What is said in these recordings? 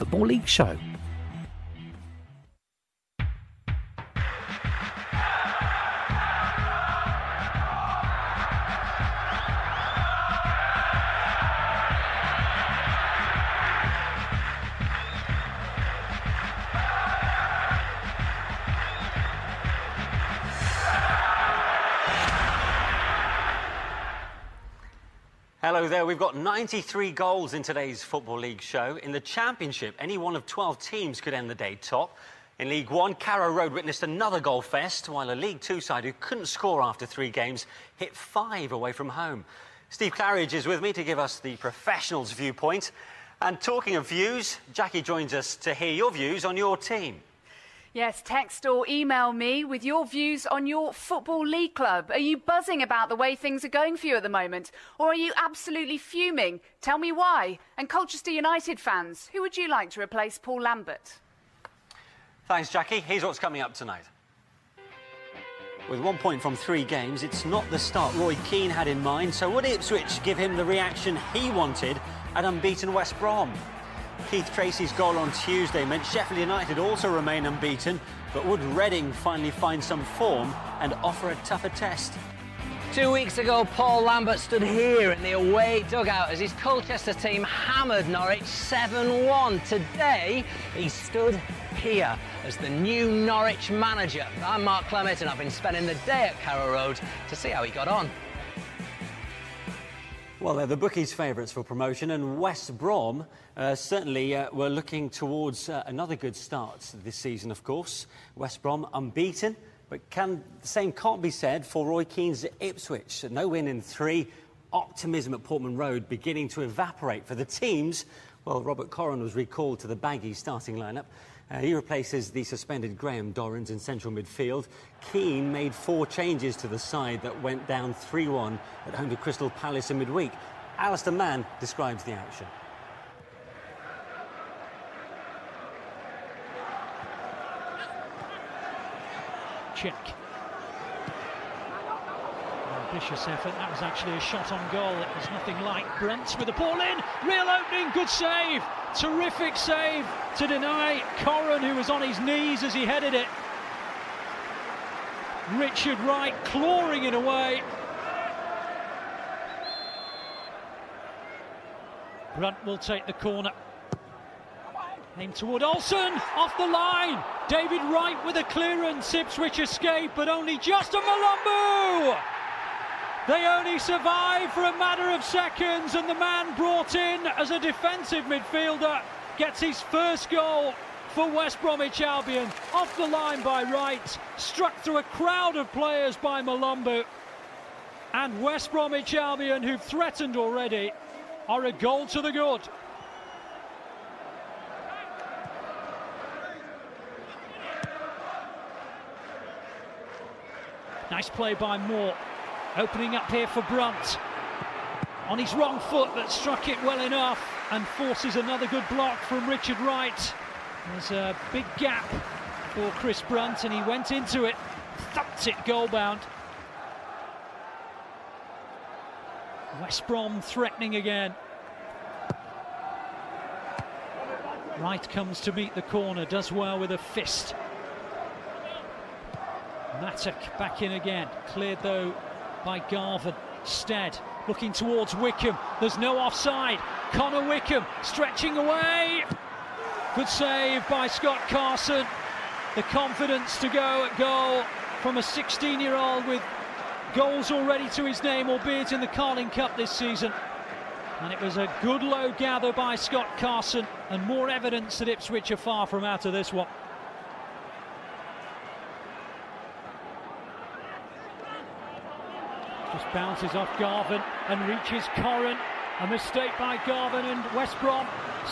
Football League Show. Hello there, we've got 93 goals in today's Football League show. In the Championship, any one of 12 teams could end the day top. In League One, Carrow Road witnessed another goal fest, while a League Two side who couldn't score after 3 games hit 5 away from home. Steve Claridge is with me to give us the professionals' viewpoint. And talking of views, Jacqui joins us to hear your views on your team. Yes, text or email me with your views on your Football League club. Are you buzzing about the way things are going for you at the moment? Or are you absolutely fuming? Tell me why. And Colchester United fans, who would you like to replace Paul Lambert? Thanks, Jacqui. Here's what's coming up tonight. With 1 point from 3 games, it's not the start Roy Keane had in mind, so would Ipswich give him the reaction he wanted at unbeaten West Brom? Keith Tracy's goal on Tuesday meant Sheffield United also remain unbeaten, but would Reading finally find some form and offer a tougher test? 2 weeks ago, Paul Lambert stood here in the away dugout as his Colchester team hammered Norwich 7-1. Today, he stood here as the new Norwich manager. I'm Mark Clemmit and I've been spending the day at Carrow Road to see how he got on. Well, they're the bookies' favourites for promotion, and West Brom certainly were looking towards another good start this season, of course. West Brom unbeaten, but the same can't be said for Roy Keane's Ipswich. No win in 3, optimism at Portman Road beginning to evaporate for the teams. Well, Robert Corran was recalled to the Baggies starting lineup. He replaces the suspended Graham Dorrans in central midfield. Keane made 4 changes to the side that went down 3-1 at home to Crystal Palace in midweek. Alistair Mann describes the action. Check. Ambitious effort. That was actually a shot on goal. It was nothing like. Brunt with the ball in. Real opening. Good save. Terrific save to deny Corran, who was on his knees as he headed it. Richard Wright clawing it away. Brunt will take the corner. Aimed toward Olsen, off the line. David Wright with a clearance. Ipswich escape, but only just a Malumbu. They only survive for a matter of seconds, and the man brought in as a defensive midfielder gets his first goal for West Bromwich Albion. Off the line by Wright, struck through a crowd of players by Malumbu. And West Bromwich Albion, who've threatened already, are a goal to the good. Nice play by Moore. Opening up here for Brunt. On his wrong foot, but struck it well enough and forces another good block from Richard Wright. There's a big gap for Chris Brunt and he went into it, thumped it goal-bound. West Brom threatening again. Wright comes to meet the corner, does well with a fist. Mattock back in again, cleared though by Garvin. Stead looking towards Wickham, there's no offside. Connor Wickham stretching away. Good save by Scott Carson. The confidence to go at goal from a 16-year-old with goals already to his name, albeit in the Carling Cup this season. And it was a good low gather by Scott Carson, and more evidence that Ipswich are far from out of this one. Just bounces off Garvin and reaches Corran. A mistake by Garvin, and West Brom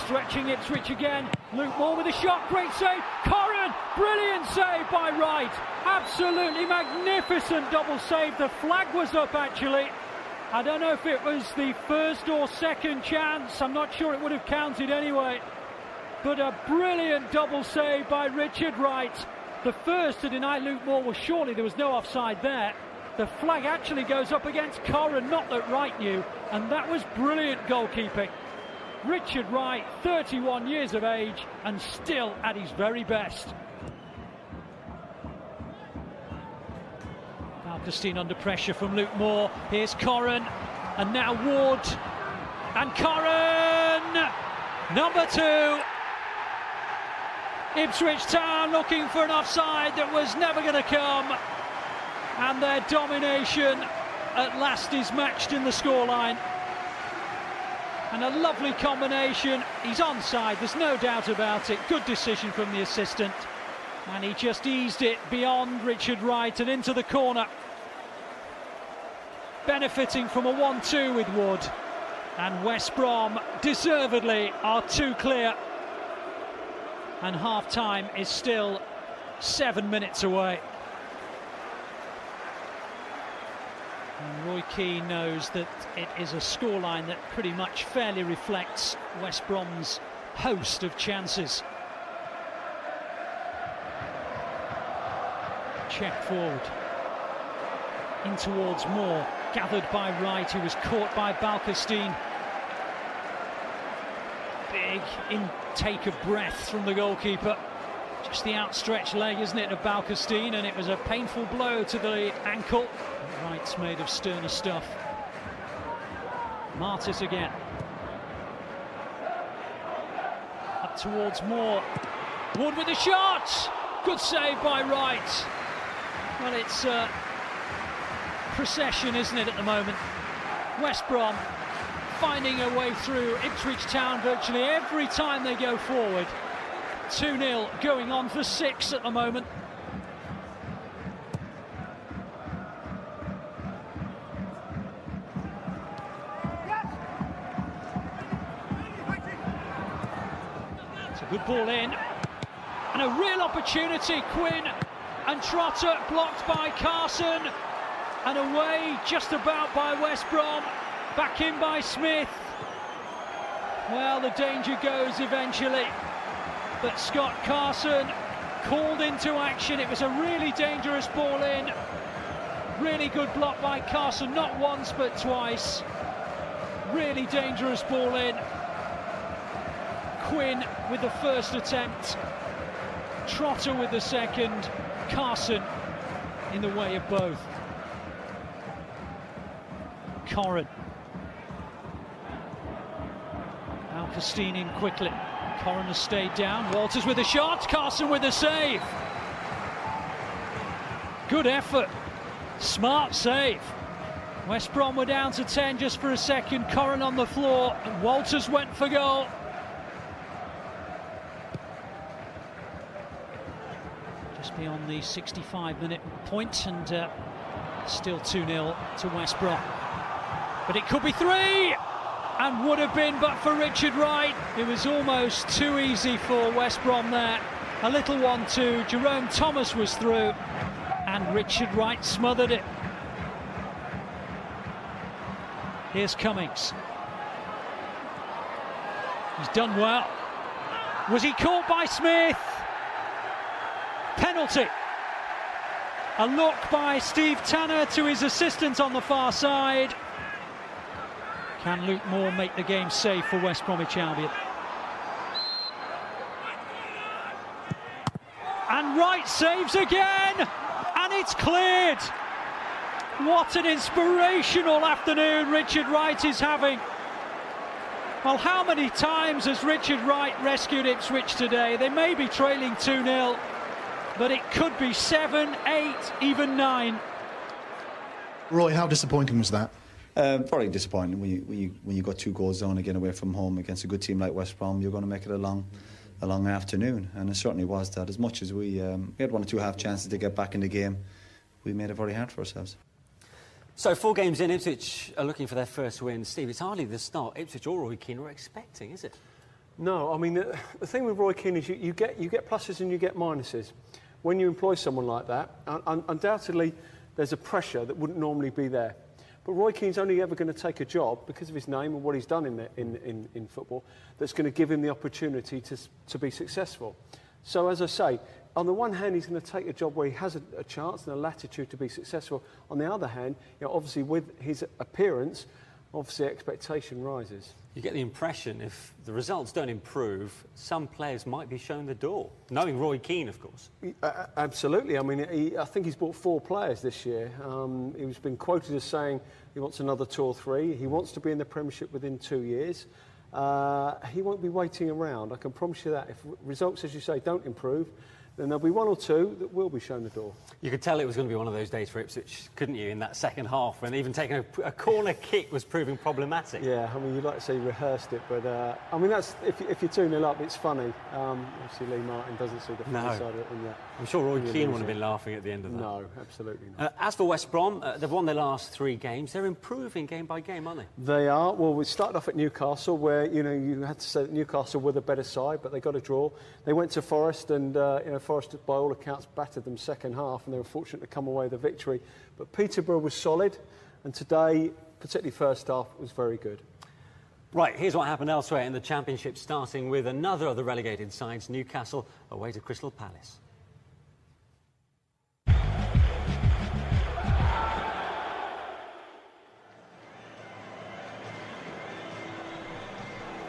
stretching Ipswich again. Luke Moore with a shot, great save. Corran, brilliant save by Wright. Absolutely magnificent double save. The flag was up actually. I don't know if it was the first or second chance. I'm not sure it would have counted anyway. But a brilliant double save by Richard Wright. The first to deny Luke Moore was surely there was no offside there. The flag actually goes up against Corran, not that Wright knew, and that was brilliant goalkeeping. Richard Wright, 31 years of age and still at his very best. Valkestein under pressure from Luke Moore. Here's Corran, and now Ward, and Corran, number 2. Ipswich Town looking for an offside that was never going to come, and their domination at last is matched in the scoreline. And a lovely combination. He's onside, there's no doubt about it. Good decision from the assistant, and he just eased it beyond Richard Wright and into the corner, benefiting from a 1-2 with Wood. And West Brom deservedly are 2 clear, and half-time is still 7 minutes away. And Roy Keane knows that it is a scoreline that pretty much fairly reflects West Brom's host of chances. Check forward, in towards Moore, gathered by Wright, who was caught by Valkestein. Big intake of breath from the goalkeeper. Just the outstretched leg, isn't it, of Valkestein, and it was a painful blow to the ankle. Wright's made of sterner stuff. Martis again. Up towards Moore. Wood with the shot! Good save by Wright. Well, it's procession, isn't it, at the moment? West Brom finding a way through Ipswich Town virtually every time they go forward. 2-0, going on for 6 at the moment. It's a good ball in, and a real opportunity. Quinn and Trotter blocked by Carson, and away just about by West Brom. Back in by Smith. Well, the danger goes eventually, but Scott Carson called into action. It was a really dangerous ball in. Really good block by Carson, not once but twice. Really dangerous ball in. Quinn with the first attempt, Trotter with the second, Carson in the way of both. Corran. Valkestein in quickly. Corran has stayed down. Walters with a shot. Carson with a save. Good effort. Smart save. West Brom were down to 10 just for a second. Corran on the floor, and Walters went for goal. Just beyond the 65-minute point, and still 2-0 to West Brom. But it could be 3, and would have been but for Richard Wright. It was almost too easy for West Brom there. A little 1-2. Jerome Thomas was through, and Richard Wright smothered it. Here's Cummings. He's done well. Was he caught by Smith? Penalty. A look by Steve Tanner to his assistant on the far side. Can Luke Moore make the game safe for West Bromwich Albion? And Wright saves again, and it's cleared. What an inspirational afternoon Richard Wright is having. Well, how many times has Richard Wright rescued Ipswich today? They may be trailing 2-0, but it could be 7, 8, even 9. Roy, how disappointing was that? Very disappointing when you got 2 goals down again away from home against a good team like West Brom. You're going to make it a long afternoon, and it certainly was that. As much as we had 1 or 2 half chances to get back in the game, we made it very hard for ourselves. So 4 games in, Ipswich are looking for their first win. Steve, it's hardly the start Ipswich or Roy Keane were expecting, is it? No, I mean, the thing with Roy Keane is you get pluses and you get minuses. When you employ someone like that, undoubtedly there's a pressure that wouldn't normally be there. But Roy Keane's only ever going to take a job, because of his name and what he's done in football, that's going to give him the opportunity to be successful. So, as I say, on the one hand, he's going to take a job where he has a chance and a latitude to be successful. On the other hand, obviously with his appearance, obviously expectation rises. You get the impression if the results don't improve, some players might be shown the door, knowing Roy Keane, of course. Absolutely. I mean, I think he's bought 4 players this year. He's been quoted as saying he wants another 2 or 3. He wants to be in the Premiership within 2 years. He won't be waiting around, I can promise you that. If results, as you say, don't improve, then there'll be 1 or 2 that will be shown the door. You could tell it was going to be one of those days for Ipswich, couldn't you, in that second half, when even taking a corner kick was proving problematic. Yeah, I mean, you'd like to say he rehearsed it, but I mean, that's if you're 2-0 up, it's funny. Obviously, Lee Martin doesn't see the funny side of it in that. I'm sure Roy Keane wouldn't have been laughing at the end of that. No, absolutely not. As for West Brom, they've won their last 3 games. They're improving game by game, aren't they? They are. Well, we started off at Newcastle, where you had to say that Newcastle were the better side, but they got a draw. They went to Forest, and Forest, by all accounts, battered them second half, and they were fortunate to come away with a victory. But Peterborough was solid, and today, particularly first half, was very good. Right, here's what happened elsewhere in the Championship, starting with another of the relegated sides, Newcastle, away to Crystal Palace.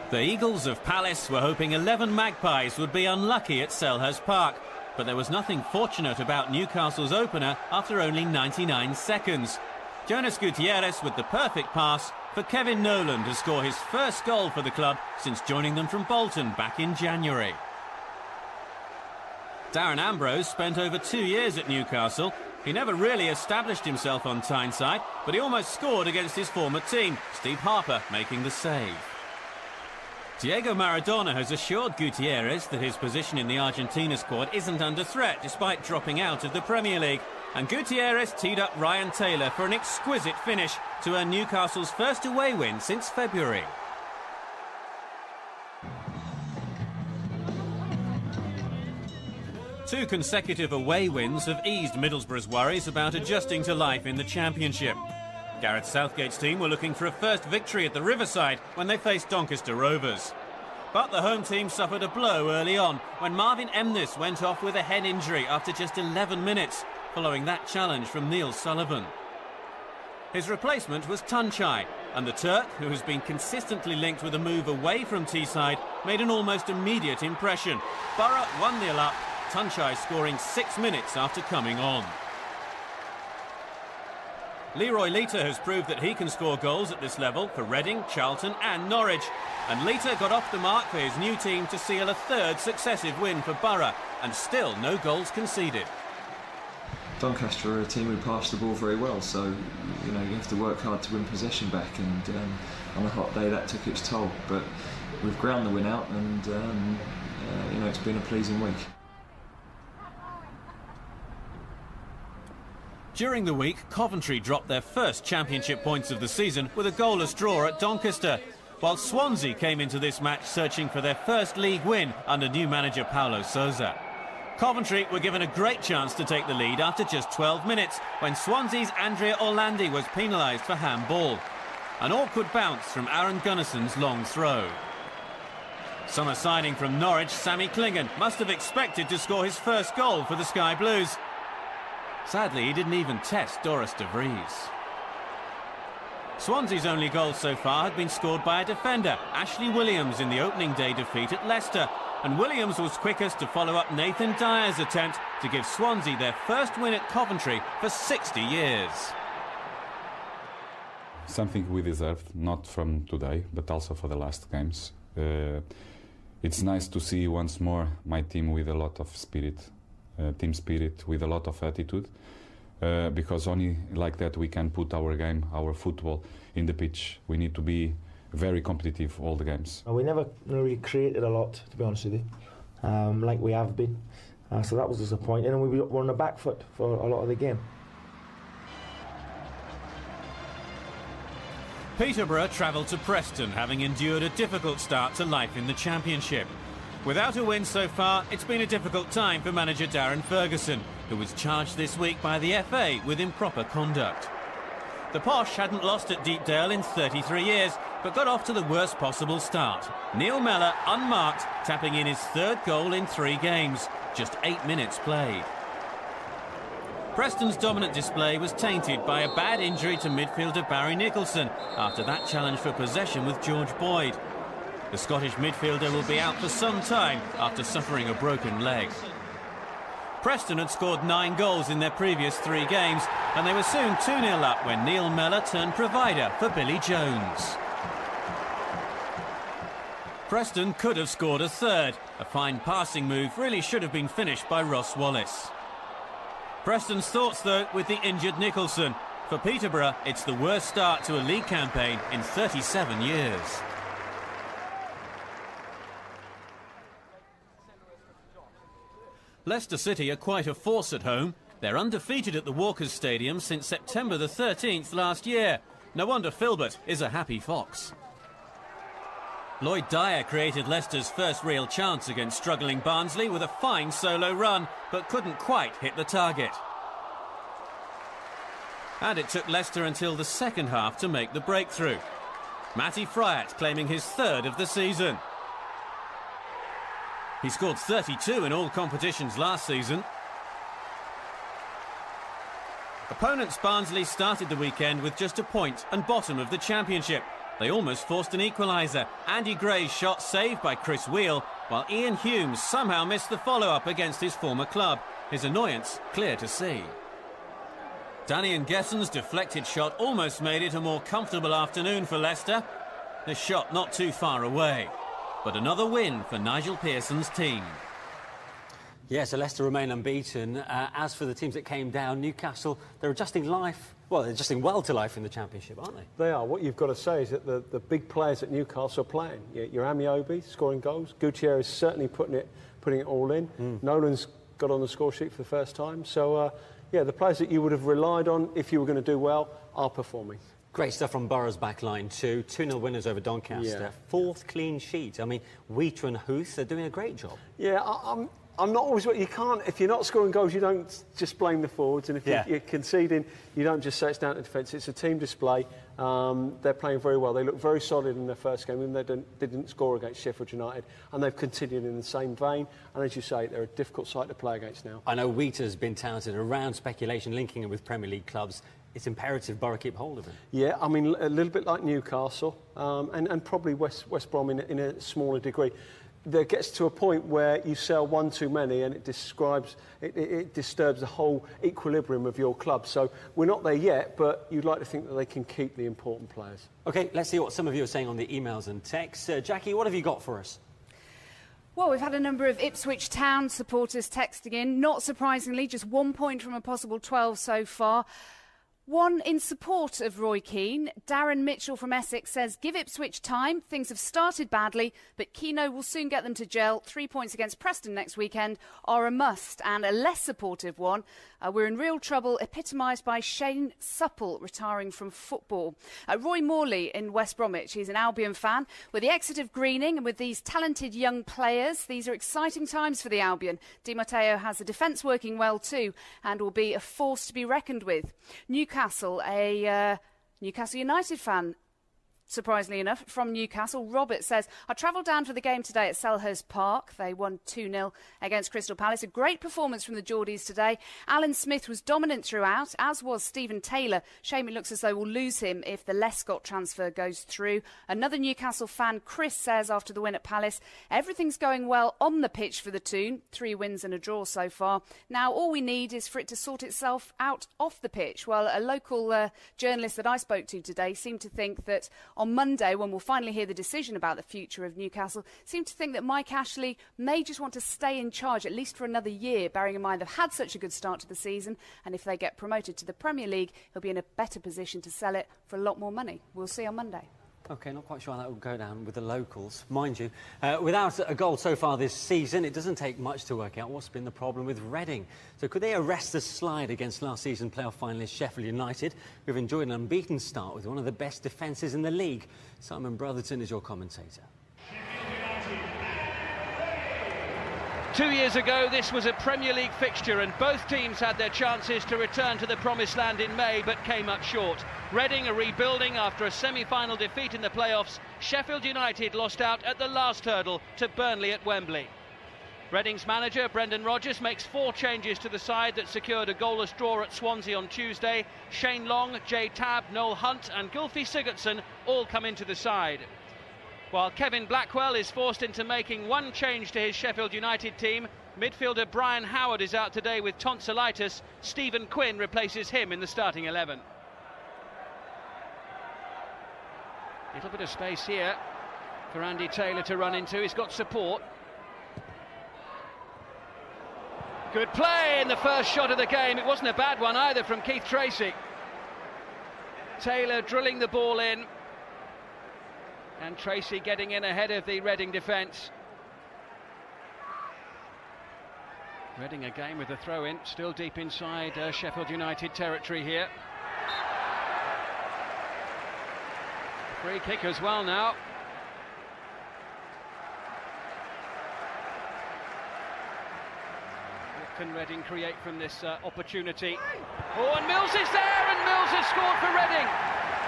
The Eagles of Palace were hoping 11 Magpies would be unlucky at Selhurst Park, but there was nothing fortunate about Newcastle's opener after only 99 seconds. Jonas Gutierrez with the perfect pass for Kevin Nolan to score his first goal for the club since joining them from Bolton back in January. Darren Ambrose spent over 2 years at Newcastle. He never really established himself on Tyneside, but he almost scored against his former team, Steve Harper making the save. Diego Maradona has assured Gutierrez that his position in the Argentina squad isn't under threat despite dropping out of the Premier League. And Gutierrez teed up Ryan Taylor for an exquisite finish to earn Newcastle's first away win since February. Two consecutive away wins have eased Middlesbrough's worries about adjusting to life in the Championship. Gareth Southgate's team were looking for a first victory at the Riverside when they faced Doncaster Rovers. But the home team suffered a blow early on when Marvin Emnis went off with a head injury after just 11 minutes, following that challenge from Neil Sullivan. His replacement was Tunchai, and the Turk, who has been consistently linked with a move away from Teesside, made an almost immediate impression. Borough 1-0 up, Tunchai scoring 6 minutes after coming on. Leroy Lita has proved that he can score goals at this level for Reading, Charlton and Norwich. And Lita got off the mark for his new team to seal a 3rd successive win for Borough, and still no goals conceded. Doncaster are a team who pass the ball very well, so you have to work hard to win possession back, and on a hot day that took its toll. But we've ground the win out, and it's been a pleasing week. During the week, Coventry dropped their first Championship points of the season with a goalless draw at Doncaster, while Swansea came into this match searching for their first league win under new manager Paulo Sousa. Coventry were given a great chance to take the lead after just 12 minutes when Swansea's Andrea Orlandi was penalised for handball. An awkward bounce from Aaron Gunnarsson's long throw. Summer signing from Norwich, Sammy Clingan, must have expected to score his first goal for the Sky Blues. Sadly, he didn't even test Doris de Vries. Swansea's only goal so far had been scored by a defender, Ashley Williams, in the opening day defeat at Leicester. And Williams was quickest to follow up Nathan Dyer's attempt to give Swansea their first win at Coventry for 60 years. Something we deserved, not from today, but also for the last games. It's nice to see once more my team with a lot of spirit, team spirit, with a lot of attitude, because only like that we can put our game, our football in the pitch. We need to be very competitive all the games. We never really created a lot, to be honest with you, like we have been. So that was disappointing, and we were on the back foot for a lot of the game. Peterborough travelled to Preston, having endured a difficult start to life in the Championship. Without a win so far, it's been a difficult time for manager Darren Ferguson, who was charged this week by the FA with improper conduct. The Posh hadn't lost at Deepdale in 33 years, but got off to the worst possible start. Neil Mellor, unmarked, tapping in his 3rd goal in 3 games, just 8 minutes played. Preston's dominant display was tainted by a bad injury to midfielder Barry Nicholson after that challenge for possession with George Boyd. The Scottish midfielder will be out for some time after suffering a broken leg. Preston had scored 9 goals in their previous 3 games, and they were soon 2-0 up when Neil Mellor turned provider for Billy Jones. Preston could have scored a third. A fine passing move really should have been finished by Ross Wallace. Preston's thoughts, though, with the injured Nicholson. For Peterborough, it's the worst start to a league campaign in 37 years. Leicester City are quite a force at home. They're undefeated at the Walkers Stadium since September the 13th last year. No wonder Filbert is a happy fox. Lloyd Dyer created Leicester's first real chance against struggling Barnsley with a fine solo run, but couldn't quite hit the target. And it took Leicester until the second half to make the breakthrough. Matty Fryatt claiming his 3rd of the season. He scored 32 in all competitions last season. Opponents Barnsley started the weekend with just a point and bottom of the Championship. They almost forced an equaliser. Andy Gray's shot saved by Chris Wheel, while Ian Humes somehow missed the follow-up against his former club. His annoyance clear to see. Danny Ngesson's deflected shot almost made it a more comfortable afternoon for Leicester. The shot not too far away. But another win for Nigel Pearson's team. Yeah, so Leicester remain unbeaten. As for the teams that came down, Newcastle, they're adjusting well to life in the Championship, aren't they? They are. What you've got to say is that the big players at Newcastle are playing. Your Amiobi scoring goals. Gutierrez is certainly putting it all in. Nolan's got on the score sheet for the first time. So, yeah, the players that you would have relied on if you were going to do well are performing. Great stuff from Borough's back line too. 2-0 winners over Doncaster. Yeah. 4th clean sheet. I mean, Wheater and Huth are doing a great job. Yeah, I'm not always... You can't... If you're not scoring goals, you don't just blame the forwards. And if you're conceding, you don't just say it's down to defence. It's a team display. They're playing very well. They look very solid in their first game, and they didn't score against Sheffield United. And they've continued in the same vein. And as you say, they're a difficult side to play against now. I know Wheater's been touted around speculation linking him with Premier League clubs. It's imperative Borough keep hold of him. Yeah, I mean, a little bit like Newcastle and probably West Brom in a smaller degree. There gets to a point where you sell one too many and it disturbs the whole equilibrium of your club. So we're not there yet, but you'd like to think that they can keep the important players. OK, let's see what some of you are saying on the emails and texts. Jacqui, what have you got for us? Well, we've had a number of Ipswich Town supporters texting in. Not surprisingly, just 1 point from a possible 12 so far. One in support of Roy Keane. Darren Mitchell from Essex says, give Ipswich time. Things have started badly, but Keano will soon get them to gel. 3 points against Preston next weekend are a must. And a less supportive one. We're in real trouble, epitomised by Shane Supple retiring from football. Roy Morley in West Bromwich, he's an Albion fan. With the exit of Greening and with these talented young players, these are exciting times for the Albion. Di Matteo has the defence working well too and will be a force to be reckoned with. Newcastle, a Newcastle United fan, surprisingly enough, from Newcastle. Robert says, I travelled down for the game today at Selhurst Park. They won 2-0 against Crystal Palace. A great performance from the Geordies today. Alan Smith was dominant throughout, as was Stephen Taylor. Shame it looks as though we'll lose him if the Lescott transfer goes through. Another Newcastle fan, Chris, says after the win at Palace, everything's going well on the pitch for the Toon. 3 wins and a draw so far. Now all we need is for it to sort itself out off the pitch. Well, a local journalist that I spoke to today seemed to think that on Monday, when we'll finally hear the decision about the future of Newcastle, seemed to think that Mike Ashley may just want to stay in charge at least for another year, bearing in mind they've had such a good start to the season, and if they get promoted to the Premier League, he'll be in a better position to sell it for a lot more money. We'll see on Monday. OK, not quite sure how that will go down with the locals. Mind you, without a goal so far this season, it doesn't take much to work out what's been the problem with Reading. So could they arrest the slide against last season playoff finalist Sheffield United, who've enjoyed an unbeaten start with one of the best defences in the league? Simon Brotherton is your commentator. 2 years ago, this was a Premier League fixture and both teams had their chances to return to the promised land in May, but came up short. Reading are rebuilding after a semi-final defeat in the playoffs. Sheffield United lost out at the last hurdle to Burnley at Wembley. Reading's manager, Brendan Rodgers, makes 4 changes to the side that secured a goalless draw at Swansea on Tuesday. Shane Long, Jay Tabb, Noel Hunt and Gylfi Sigurdsson all come into the side. While Kevin Blackwell is forced into making 1 change to his Sheffield United team, midfielder Brian Howard is out today with tonsillitis. Stephen Quinn replaces him in the starting 11. Little bit of space here for Andy Taylor to run into. He's got support. Good play in the first shot of the game. It wasn't a bad one either from Keith Tracy. Taylor drilling the ball in, and Tracy getting in ahead of the Reading defence. Reading again with a throw-in, still deep inside Sheffield United territory here. Free kick as well now. What can Reading create from this opportunity? Oh, and Mills is there, and Mills has scored for Reading.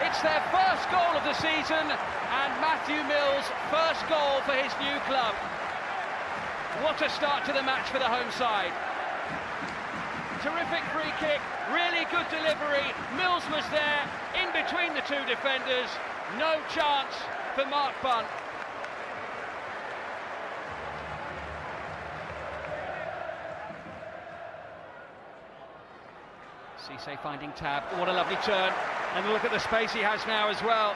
It's their first goal of the season, and Matthew Mills' first goal for his new club. What a start to the match for the home side. Terrific free kick, really good delivery. Mills was there, in between the 2 defenders. No chance for Mark Bunn. Cisse finding Tabb. What a lovely turn. And look at the space he has now as well.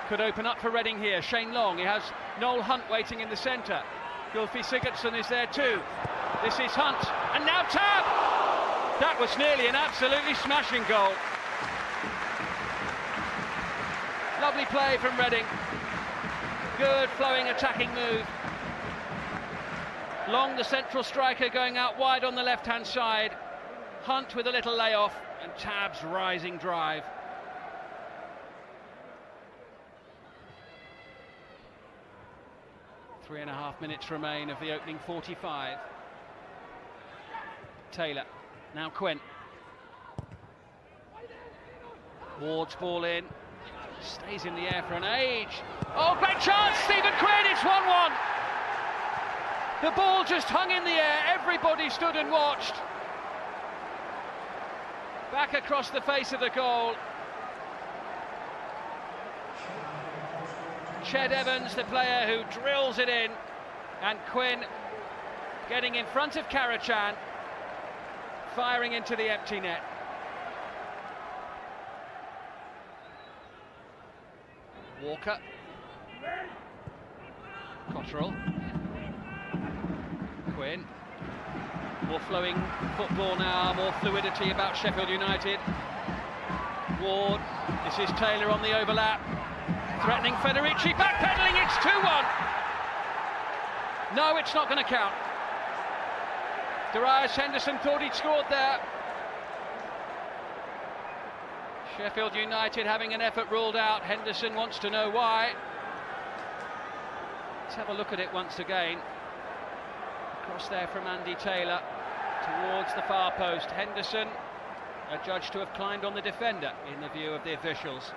Could open up for Reading here. Shane Long, he has Noel Hunt waiting in the centre. Gylfi Sigurdsson is there too. This is Hunt, and now Tabb! That was nearly an absolutely smashing goal. Lovely play from Reading. Good flowing attacking move. Long, the central striker, going out wide on the left-hand side. Hunt with a little layoff, and Tabb's rising drive. Three and a half minutes remain of the opening 45. Taylor, now Quinn. Ward's ball in, stays in the air for an age. Oh, great chance, Stephen Quinn, it's 1-1. The ball just hung in the air, everybody stood and watched. Back across the face of the goal. Ched Evans, the player who drills it in, and Quinn getting in front of Karachan, firing into the empty net. Walker. Cotterill. Quinn. More flowing football now, more fluidity about Sheffield United. Ward, this is Taylor on the overlap. Threatening Federici, backpedaling, it's 2-1. No, it's not going to count. Darius Henderson thought he'd scored there. Sheffield United having an effort ruled out. Henderson wants to know why. Let's have a look at it once again. Cross there from Andy Taylor towards the far post. Henderson, adjudged to have climbed on the defender in the view of the officials.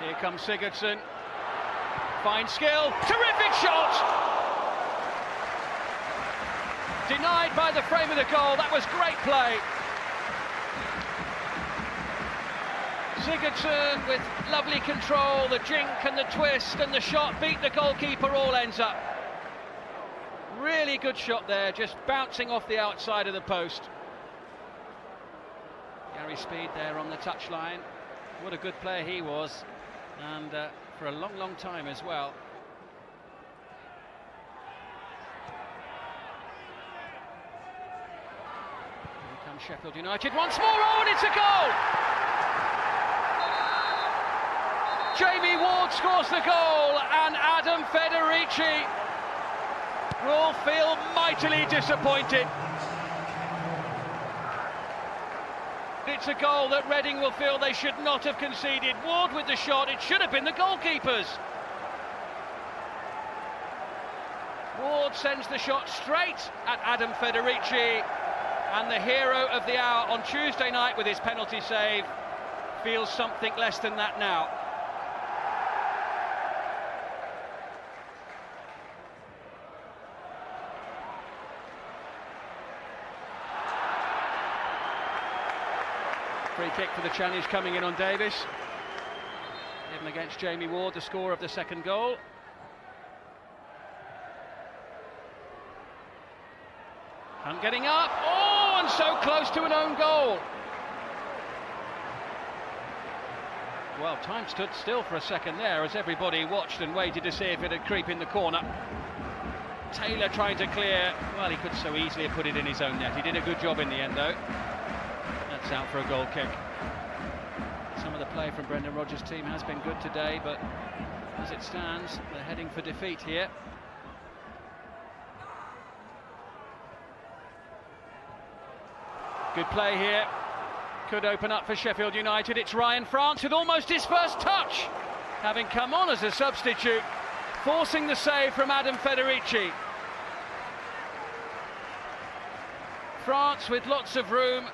Here comes Sigurdsson. Fine skill, terrific shot! Denied by the frame of the goal, that was great play. Sigurdsson with lovely control, the jink and the twist and the shot beat the goalkeeper, all ends up. Really good shot there, just bouncing off the outside of the post. Gary Speed there on the touchline. What a good player he was, and for a long, long time as well. Here comes Sheffield United once more, oh, and it's a goal! Jamie Ward scores the goal, and Adam Federici will feel mightily disappointed. It's a goal that Reading will feel they should not have conceded. Ward with the shot, it should have been the goalkeepers. Ward sends the shot straight at Adam Federici, and the hero of the hour on Tuesday night with his penalty save, feels something less than that now. Free kick for the challenge coming in on Davis. Given against Jamie Ward, the scorer of the second goal. Hunt getting up. Oh, and so close to an own goal. Well, time stood still for a second there as everybody watched and waited to see if it'd creep in the corner. Taylor trying to clear. Well, he could so easily have put it in his own net. He did a good job in the end, though. That's out for a goal kick. Some of the play from Brendan Rodgers' team has been good today, but as it stands, they're heading for defeat here. Good play here. Could open up for Sheffield United. It's Ryan France with almost his first touch, having come on as a substitute, forcing the save from Adam Federici. France with lots of room,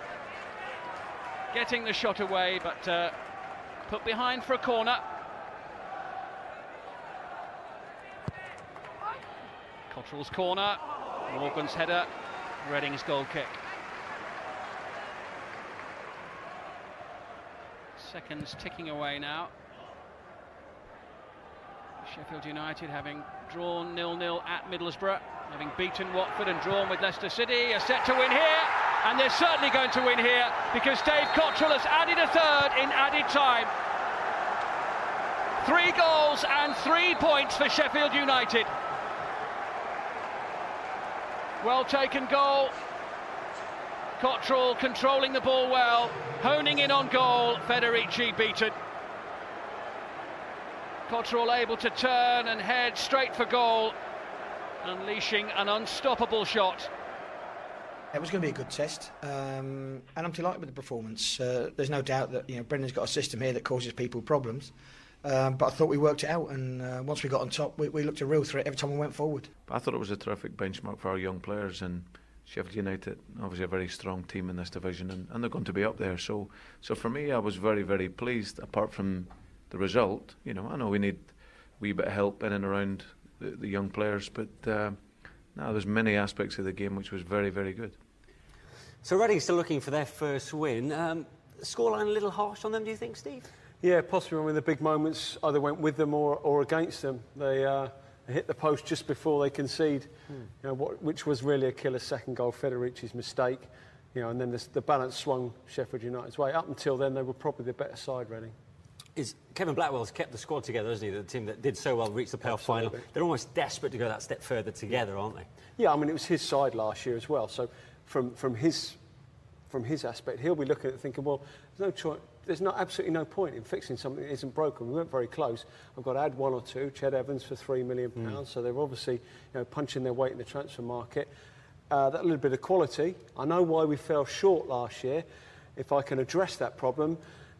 getting the shot away, but put behind for a corner. Cottrell's corner, Morgan's header, Reading's goal kick. Seconds ticking away now. Sheffield United having drawn 0-0 at Middlesbrough, having beaten Watford and drawn with Leicester City, are set to win here, and they're certainly going to win here because Dave Cottrell has added a third in added time. 3 goals and 3 points for Sheffield United. Well taken goal. Cottrell controlling the ball well, honing in on goal, Federici beaten. Cottrell able to turn and head straight for goal, unleashing an unstoppable shot. It was going to be a good test, and I'm delighted with the performance. There's no doubt that Brendan's got a system here that causes people problems, but I thought we worked it out, and once we got on top, we looked a real threat every time we went forward. I thought it was a terrific benchmark for our young players, and Sheffield United, obviously a very strong team in this division, and they're going to be up there. So for me, I was very, very pleased. Apart from the result, I know we need a wee bit of help in and around the young players, but no, there's many aspects of the game which was very, very good. So Reading still looking for their first win. Scoreline a little harsh on them, do you think, Steve? Yeah, possibly. I mean, the big moments either went with them or against them. They hit the post just before they concede, which was really a killer second goal, Federici's mistake. And then the balance swung Sheffield United's way. Up until then, they were probably the better side, Reading. Kevin Blackwell's kept the squad together, hasn't he? The team that did so well reached the playoff final. They're almost desperate to go that step further together, aren't they? Yeah, I mean, it was his side last year as well. So from his aspect, he'll be looking at it thinking, well, there's absolutely no point in fixing something that isn't broken. We weren't very close. I've got to add 1 or 2. Ched Evans for £3 million. So they're obviously punching their weight in the transfer market. That little bit of quality. I know why we fell short last year. If I can address that problem,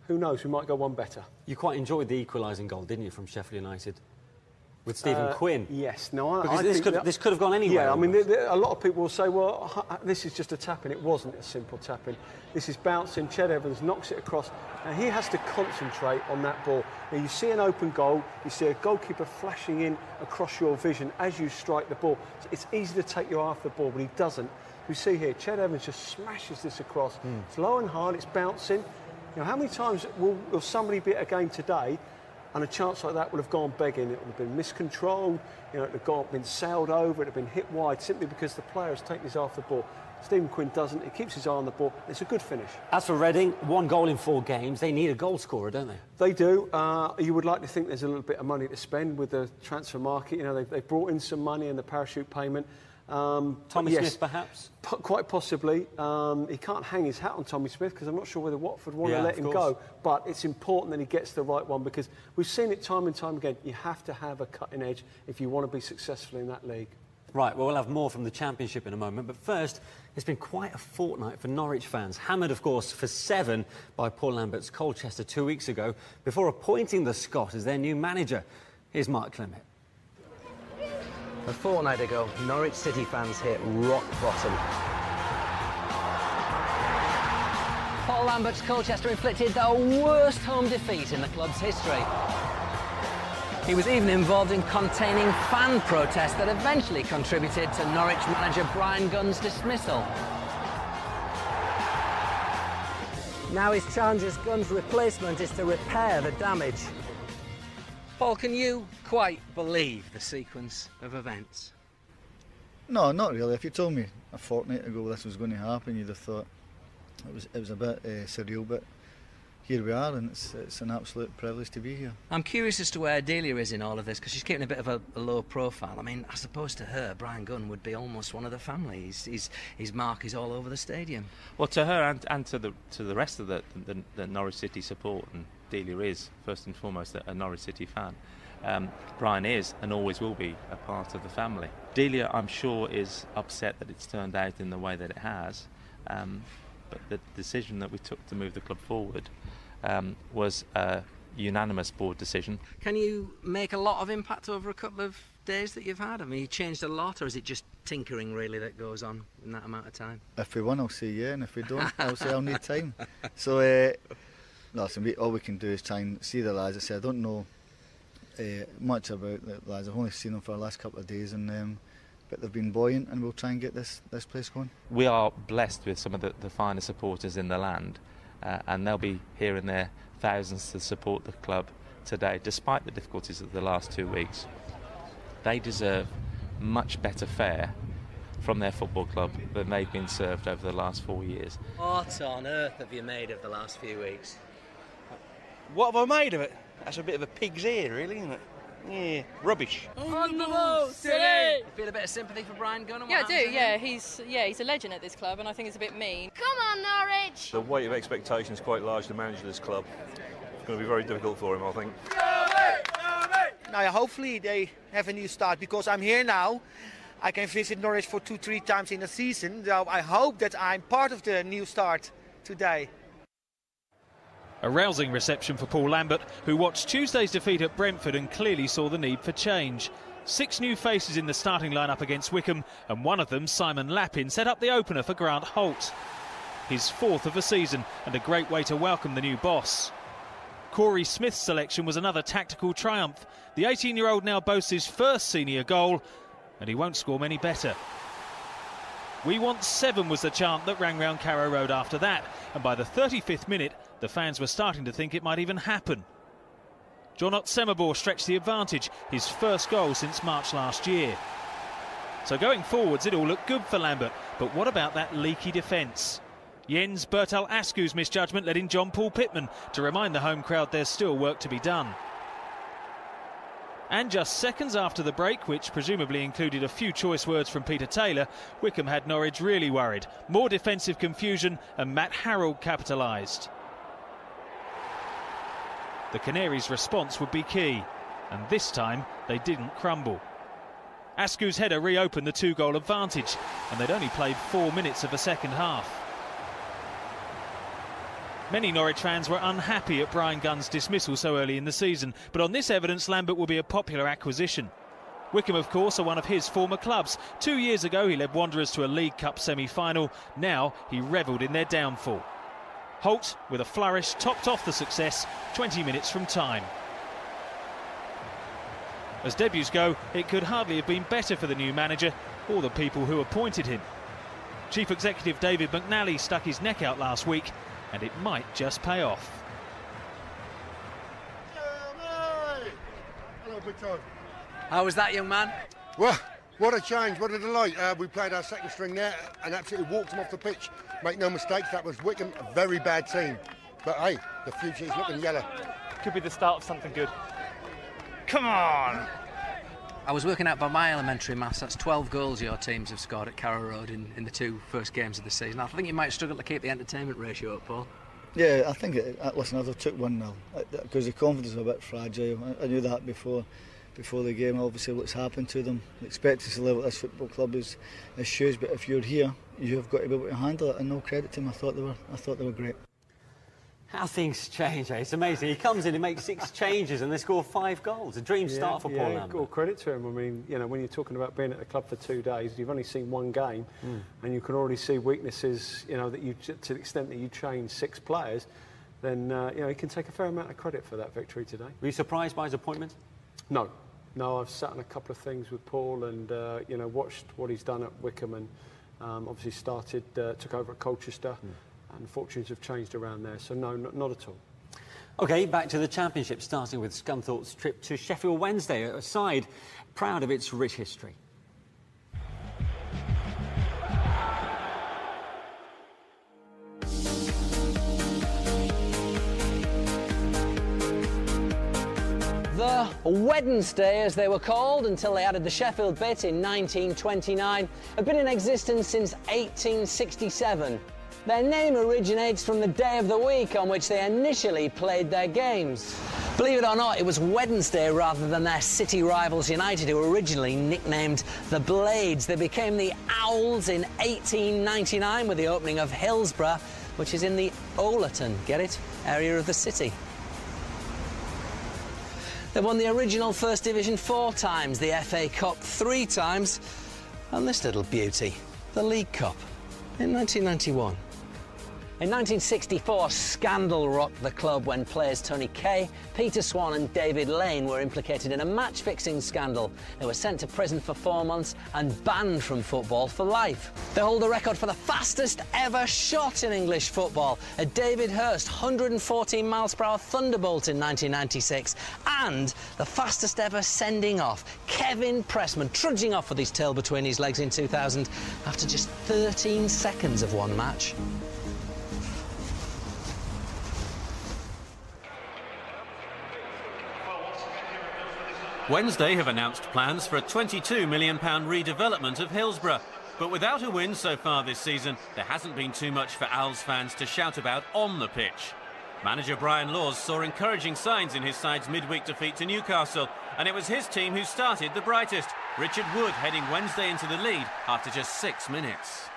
who knows, we might go one better. You quite enjoyed the equalising goal, didn't you, from Sheffield United? With Stephen Quinn. Yes. No, because this could have gone anywhere. Yeah, I mean, a lot of people will say, well, this is just a tap-in. It wasn't a simple tap-in. This is bouncing. Ched Evans knocks it across. Now, he has to concentrate on that ball. Now, you see an open goal. You see a goalkeeper flashing in across your vision as you strike the ball. It's easy to take your eye off the ball, but he doesn't. You see here, Ched Evans just smashes this across. It's low and hard. It's bouncing. How many times will somebody be at a game today and a chance like that would have gone begging? It would have been miscontrolled, it would have been sailed over, it would have been hit wide simply because the player has taken his eye off the ball. Stephen Quinn doesn't. He keeps his eye on the ball. It's a good finish. As for Reading, 1 goal in 4 games. They need a goal scorer, don't they? They do. You would like to think there's a little bit of money to spend with the transfer market. They've brought in some money in the parachute payment. Tommy Smith, perhaps? Quite possibly. He can't hang his hat on Tommy Smith because I'm not sure whether Watford want to let him go. But it's important that he gets the right one because we've seen it time and time again. You have to have a cutting edge if you want to be successful in that league. Right, well, we'll have more from the Championship in a moment. But first, it's been quite a fortnight for Norwich fans. Hammered, of course, for 7 by Paul Lambert's Colchester 2 weeks ago before appointing the Scot as their new manager. Here's Mark Clemmit. A fortnight ago, Norwich City fans hit rock bottom. Paul Lambert's Colchester inflicted the worst home defeat in the club's history. He was even involved in containing fan protests that eventually contributed to Norwich manager Brian Gunn's dismissal. Now his challenge as Gunn's replacement is to repair the damage. Paul, can you quite believe the sequence of events? No, not really. If you told me a fortnight ago this was going to happen, you'd have thought it was a bit surreal, but here we are, and it's an absolute privilege to be here. I'm curious as to where Delia is in all of this, because she's keeping a bit of a low profile. I mean, as opposed to her, Brian Gunn would be almost one of the family. His mark is all over the stadium. Well, to her and to the rest of the Norwich City support, and Delia is first and foremost a Norwich City fan. Brian is and always will be a part of the family. Delia, I'm sure, is upset that it's turned out in the way that it has, but the decision that we took to move the club forward was a unanimous board decision. Can you make a lot of impact over a couple of days that you've had? I mean, you changed a lot, or is it just tinkering really that goes on in that amount of time? If we win, I'll say yeah, and if we don't, I'll say I'll need time. So, listen, all we can do is try and see the lads. I say I don't know much about the lads. I've only seen them for the last couple of days, and but they've been buoyant, and we'll try and get this place going. We are blessed with some of the finest supporters in the land, and they'll be here and there, thousands to support the club today, despite the difficulties of the last 2 weeks. They deserve much better fare from their football club than they've been served over the last 4 years. What on earth have you made of the last few weeks? What have I made of it? That's a bit of a pig's ear, really, isn't it? Yeah, rubbish. On the ball, City! You feel a bit of sympathy for Brian Gunn? Yeah, I do, yeah. He's a legend at this club, and I think it's a bit mean. Come on, Norwich! The weight of expectation is quite large to manage this club. It's going to be very difficult for him, I think. Now, hopefully they have a new start, because I'm here now. I can visit Norwich for 2-3 times in a season, so I hope that I'm part of the new start today. A rousing reception for Paul Lambert, who watched Tuesday's defeat at Brentford and clearly saw the need for change. 6 new faces in the starting lineup against Wycombe, and one of them, Simon Lappin, set up the opener for Grant Holt. His 4th of the season, and a great way to welcome the new boss. Corey Smith's selection was another tactical triumph. The 18-year-old now boasts his first senior goal, and he won't score many better. "We want 7" was the chant that rang round Carrow Road after that, and by the 35th minute, the fans were starting to think it might even happen. Jonot Semabor stretched the advantage, his first goal since March last year. So going forwards, it all looked good for Lambert, but what about that leaky defence? Jens Bertal Asku's misjudgment led in John Paul Pittman to remind the home crowd there's still work to be done. And just seconds after the break, which presumably included a few choice words from Peter Taylor, Wycombe had Norwich really worried. More defensive confusion, and Matt Harrold capitalised. The Canaries' response would be key, and this time they didn't crumble. Asku's header reopened the 2-goal advantage, and they'd only played 4 minutes of the second half. Many Norwich fans were unhappy at Brian Gunn's dismissal so early in the season, but on this evidence Lambert will be a popular acquisition. Wycombe, of course, are one of his former clubs. 2 years ago he led Wanderers to a League Cup semi-final. Now he revelled in their downfall. Holt, with a flourish, topped off the success 20 minutes from time. As debuts go, it could hardly have been better for the new manager or the people who appointed him. Chief Executive David McNally stuck his neck out last week, and it might just pay off. How was that, young man? Well, what a change, what a delight. We played our second string there and absolutely walked them off the pitch. Make no mistakes, that was Wycombe, a very bad team. But hey, the future is looking yellow. Could be the start of something good. Come on! I was working out by my elementary maths, that's 12 goals your teams have scored at Carrow Road in the 2 first games of the season. I think you might struggle to keep the entertainment ratio up, Paul. Yeah, I think, listen, I took 1-0 because the confidence was a bit fragile. I knew that before the game. Obviously what's happened to them, they expect us to live at this football club as shoes, but if you're here, you've got to be able to handle it, and no credit to them. I thought they were great. How things change, eh? It's amazing. He comes in, he makes 6 changes and they score 5 goals. A dream start for Paul Lambert. All credit to him. I mean, you know, when you're talking about being at the club for 2 days, you've only seen 1 game and you can already see weaknesses, you know, that you, to the extent that you change 6 players, then, you know, he can take a fair amount of credit for that victory today. Were you surprised by his appointment? No. No, I've sat on a couple of things with Paul and, you know, watched what he's done at Wickham and obviously took over at Colchester. And fortunes have changed around there, so no, not at all. OK, back to the Championship, starting with Scunthorpe's trip to Sheffield Wednesday, a side proud of its rich history. The Wednesday, as they were called, until they added the Sheffield bit in 1929, have been in existence since 1867. Their name originates from the day of the week on which they initially played their games. Believe it or not, it was Wednesday rather than their city rivals United, who were originally nicknamed the Blades. They became the Owls in 1899 with the opening of Hillsborough, which is in the Oleton, get it, area of the city. They won the original First Division 4 times, the FA Cup 3 times, and this little beauty, the League Cup, in 1991. In 1964, scandal rocked the club when players Tony Kay, Peter Swan and David Lane were implicated in a match-fixing scandal. They were sent to prison for 4 months and banned from football for life. They hold the record for the fastest ever shot in English football, a David Hurst 114 mph thunderbolt in 1996, and the fastest ever sending off, Kevin Pressman trudging off with his tail between his legs in 2000 after just 13 seconds of one match. Wednesday have announced plans for a £22 million redevelopment of Hillsborough. But without a win so far this season, there hasn't been too much for Owls fans to shout about on the pitch. Manager Brian Laws saw encouraging signs in his side's midweek defeat to Newcastle, and it was his team who started the brightest, Richard Wood heading Wednesday into the lead after just 6 minutes.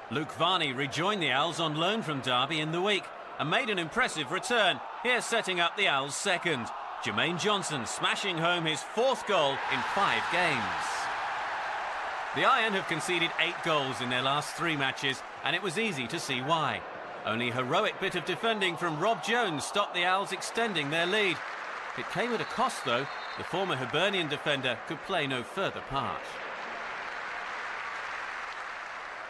Luke Varney rejoined the Owls on loan from Derby in the week and made an impressive return, here setting up the Owls' second. Jermaine Johnson smashing home his 4th goal in 5 games. The Iron have conceded 8 goals in their last 3 matches, and it was easy to see why. Only a heroic bit of defending from Rob Jones stopped the Owls extending their lead. It came at a cost, though. The former Hibernian defender could play no further part.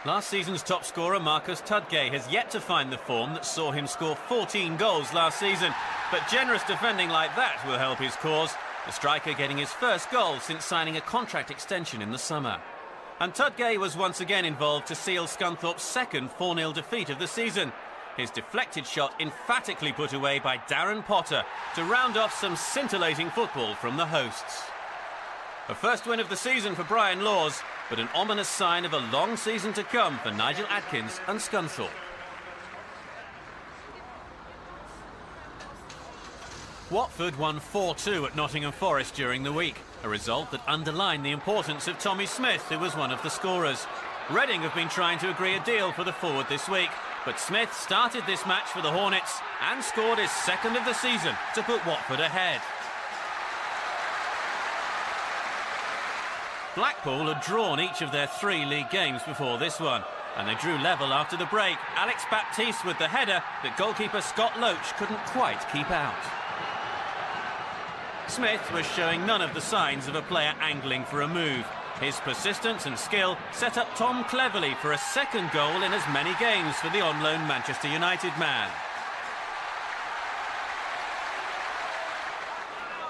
Last season's top scorer Marcus Tudgay has yet to find the form that saw him score 14 goals last season. But generous defending like that will help his cause, the striker getting his first goal since signing a contract extension in the summer. And Tudgay was once again involved to seal Scunthorpe's second 4-0 defeat of the season. His deflected shot emphatically put away by Darren Potter to round off some scintillating football from the hosts. A first win of the season for Brian Laws, but an ominous sign of a long season to come for Nigel Adkins and Scunthorpe. Watford won 4-2 at Nottingham Forest during the week, a result that underlined the importance of Tommy Smith, who was one of the scorers. Reading have been trying to agree a deal for the forward this week, but Smith started this match for the Hornets and scored his 2nd of the season to put Watford ahead. Blackpool had drawn each of their 3 league games before this one, and they drew level after the break. Alex Baptiste with the header that goalkeeper Scott Loach couldn't quite keep out. Smith was showing none of the signs of a player angling for a move. His persistence and skill set up Tom Cleverley for a 2nd goal in as many games for the on-loan Manchester United man.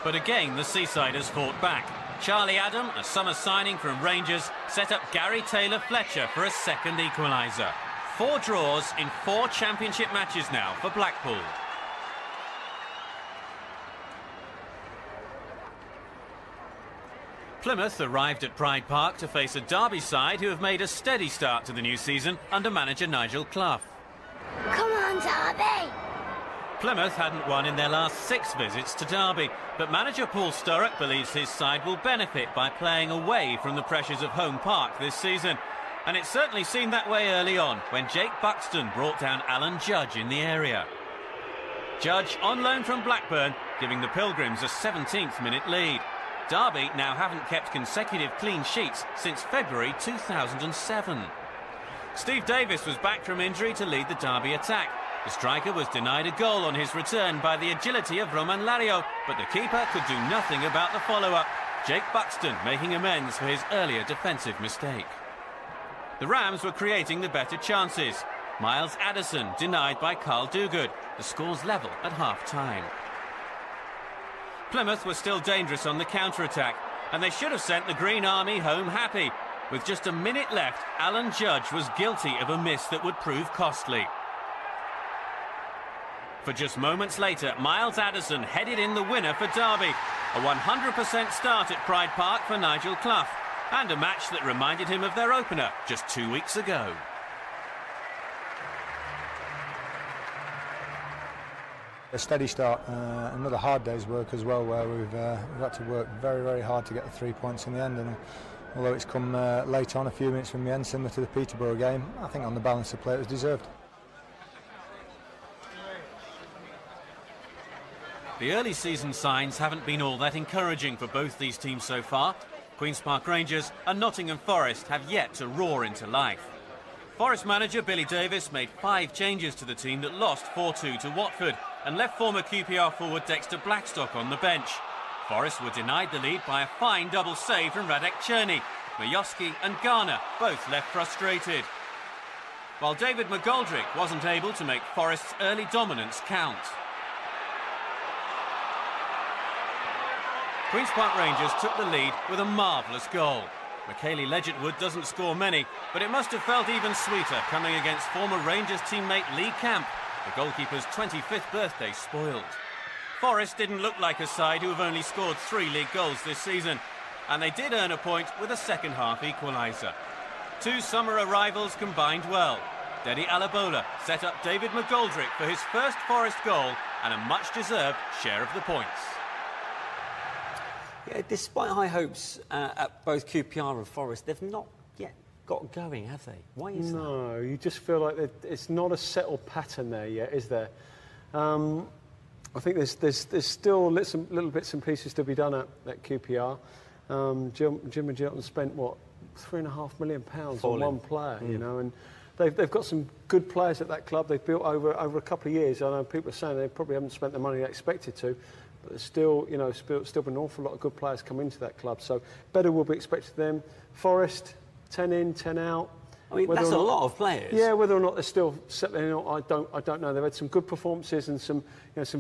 But again, the Seasiders fought back. Charlie Adam, a summer signing from Rangers, set up Gary Taylor-Fletcher for a 2nd equaliser. 4 draws in 4 championship matches now for Blackpool. Plymouth arrived at Pride Park to face a Derby side who have made a steady start to the new season under manager Nigel Clough. Come on, Derby! Plymouth hadn't won in their last 6 visits to Derby, but manager Paul Sturrock believes his side will benefit by playing away from the pressures of home park this season. And it certainly seemed that way early on when Jake Buxton brought down Alan Judge in the area. Judge on loan from Blackburn, giving the Pilgrims a 17th minute lead. Derby now haven't kept consecutive clean sheets since February 2007. Steve Davis was back from injury to lead the Derby attack. The striker was denied a goal on his return by the agility of Roman Lario, but the keeper could do nothing about the follow-up. Jake Buxton making amends for his earlier defensive mistake. The Rams were creating the better chances. Miles Addison denied by Carl Duguid. The score's level at half-time. Plymouth was still dangerous on the counter-attack, and they should have sent the Green Army home happy. With just a minute left, Alan Judge was guilty of a miss that would prove costly. For just moments later, Miles Addison headed in the winner for Derby. A 100% start at Pride Park for Nigel Clough, and a match that reminded him of their opener just 2 weeks ago. A steady start, another hard day's work as well, where we've had to work very, very hard to get the 3 points in the end. And although it's come late on, a few minutes from the end, similar to the Peterborough game, I think on the balance of play it was deserved. The early season signs haven't been all that encouraging for both these teams so far. Queen's Park Rangers and Nottingham Forest have yet to roar into life. Forest manager Billy Davis made 5 changes to the team that lost 4-2 to Watford and left former QPR forward Dexter Blackstock on the bench. Forest were denied the lead by a fine double save from Radek Cherny. Majowski and Garner both left frustrated, while David McGoldrick wasn't able to make Forest's early dominance count. Queen's Park Rangers took the lead with a marvellous goal. Michaeli Legentwood doesn't score many, but it must have felt even sweeter coming against former Rangers teammate Lee Camp, the goalkeeper's 25th birthday spoiled. Forest didn't look like a side who have only scored 3 league goals this season, and they did earn a point with a second-half equaliser. 2 summer arrivals combined well. Deddy Alabola set up David McGoldrick for his first Forest goal and a much-deserved share of the points. Yeah, despite high hopes at both QPR and Forest, they've not yet got going, have they? Why is that? No, you just feel like it's not a settled pattern there yet, is there? I think there's still little bits and pieces to be done at QPR. Jim and Gilton spent, what, £3.5 million on one player, you know, and they've got some good players at that club. They've built over a couple of years. I know people are saying they probably haven't spent the money they expected to, but there's still, you know, still been an awful lot of good players come into that club. So better will be expected of them. Forest, 10 in, 10 out. I mean, that's a lot of players. Yeah, whether or not they're still settling in, I don't know. They've had some good performances and some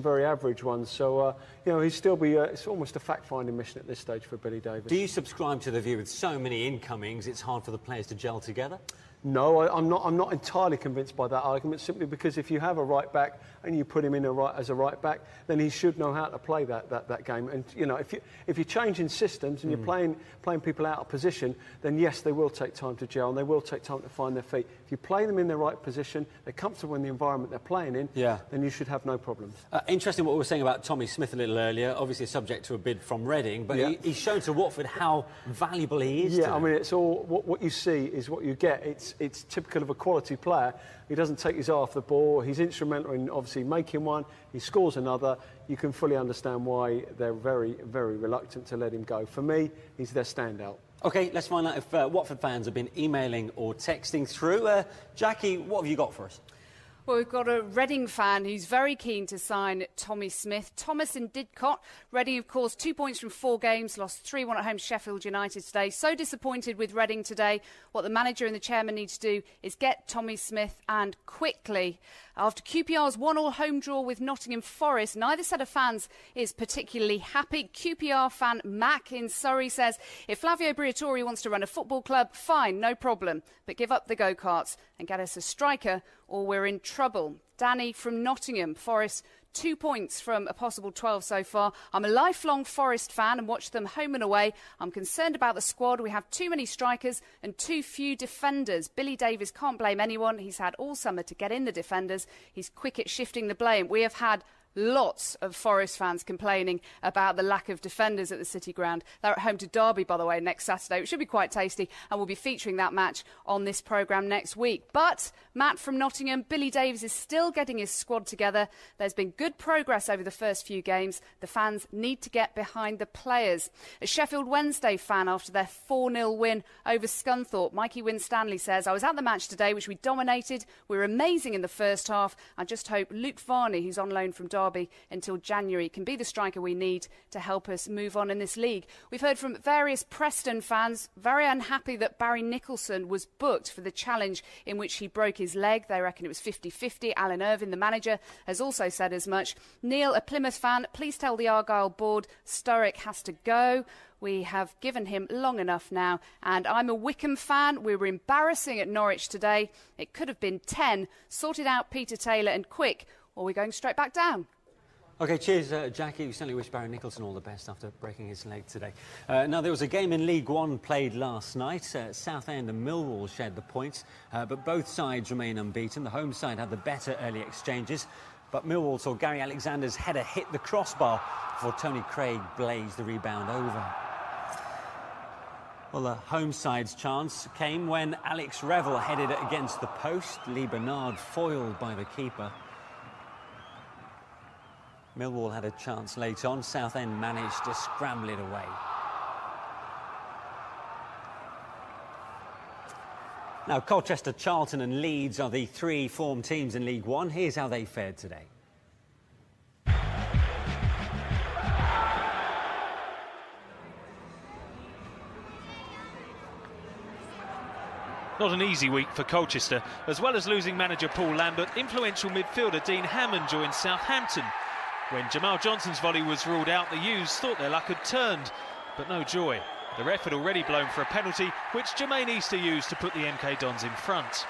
very average ones. So, he'd still be. It's almost a fact-finding mission at this stage for Billy Davis. Do you subscribe to the view with so many incomings, it's hard for the players to gel together? No, I'm not entirely convinced by that argument, simply because if you have a right back and you put him in as a right back, then he should know how to play that game. And if you're changing systems and you're playing people out of position, then yes, they will take time to gel and they will take time to find their feet. If you play them in the right position, they're comfortable in the environment they're playing in, then you should have no problems. Interesting what we were saying about Tommy Smith a little earlier, obviously subject to a bid from Reading, but he's shown to Watford how valuable he is. Yeah, I mean, it's all what you see is what you get. It's typical of a quality player. He doesn't take his eye off the ball. He's instrumental in obviously making one. He scores another. You can fully understand why they're very, very reluctant to let him go. For me, he's their standout. OK, let's find out if Watford fans have been emailing or texting through. Jacqui, what have you got for us? Well, we've got a Reading fan who's very keen to sign Tommy Smith. Thomas in Didcot. Reading, of course, 2 points from 4 games, lost 3-1 at home to Sheffield United today. So disappointed with Reading today. What the manager and the chairman need to do is get Tommy Smith, and quickly. After QPR's 1-1 home draw with Nottingham Forest, neither set of fans is particularly happy. QPR fan Mac in Surrey says, if Flavio Briatore wants to run a football club, fine, no problem. But give up the go-karts and get us a striker or we're in trouble. Danny from Nottingham Forest, 2 points from a possible 12 so far. I'm a lifelong Forest fan and watch them home and away. I'm concerned about the squad. We have too many strikers and too few defenders. Billy Davis can't blame anyone. He's had all summer to get in the defenders. He's quick at shifting the blame. We have had Lots of Forest fans complaining about the lack of defenders at the City Ground. They're at home to Derby, by the way, next Saturday, which should be quite tasty, and we'll be featuring that match on this programme next week. But Matt from Nottingham, Billy Davies is still getting his squad together. There's been good progress over the first few games. The fans need to get behind the players. A Sheffield Wednesday fan after their 4-0 win over Scunthorpe, Mikey Winstanley says, I was at the match today, which we dominated. We were amazing in the first half. I just hope Luke Varney, who's on loan from Derby until January, can be the striker we need to help us move on in this league. We've heard from various Preston fans very unhappy that Barry Nicholson was booked for the challenge in which he broke his leg. They reckon it was 50-50. Alan Irvine, the manager, has also said as much. Neil, a Plymouth fan, please tell the Argyle board Sturrock has to go. We have given him long enough now. And I'm a Wickham fan. We were embarrassing at Norwich today. It could have been 10. Sort it out, Peter Taylor, and quick, or we're going straight back down. OK, cheers, Jacqui. We certainly wish Barry Nicholson all the best after breaking his leg today. Now, there was a game in League One played last night. Southend and Millwall shared the points, but both sides remain unbeaten. The home side had the better early exchanges, but Millwall saw Gary Alexander's header hit the crossbar before Tony Craig blazed the rebound over. Well, the home side's chance came when Alex Revel headed it against the post. Lee Bernard foiled by the keeper. Millwall had a chance late on. Southend managed to scramble it away. Now, Colchester, Charlton and Leeds are the three form teams in League One. Here's how they fared today. Not an easy week for Colchester. As well as losing manager Paul Lambert, influential midfielder Dean Hammond joined Southampton. When Jamal Johnson's volley was ruled out, the U's thought their luck had turned, but no joy. The ref had already blown for a penalty, which Jermaine Easter used to put the MK Dons in front.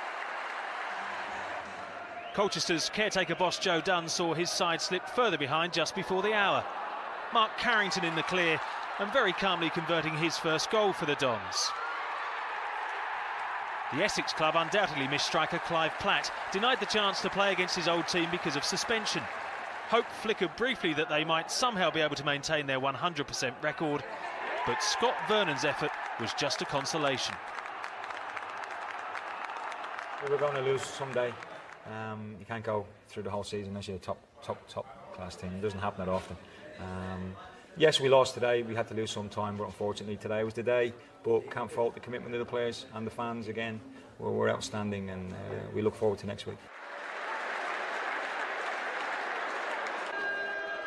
Colchester's caretaker boss Joe Dunn saw his side slip further behind just before the hour. Mark Carrington in the clear and very calmly converting his first goal for the Dons. The Essex club undoubtedly missed striker Clive Platt, denied the chance to play against his old team because of suspension. Hope flickered briefly that they might somehow be able to maintain their 100% record, but Scott Vernon's effort was just a consolation. We were going to lose someday. You can't go through the whole season unless you're a top class team. It doesn't happen that often. Yes, we lost today. We had to lose some time, but unfortunately today was the day. But can't fault the commitment of the players and the fans again. We're outstanding, and we look forward to next week.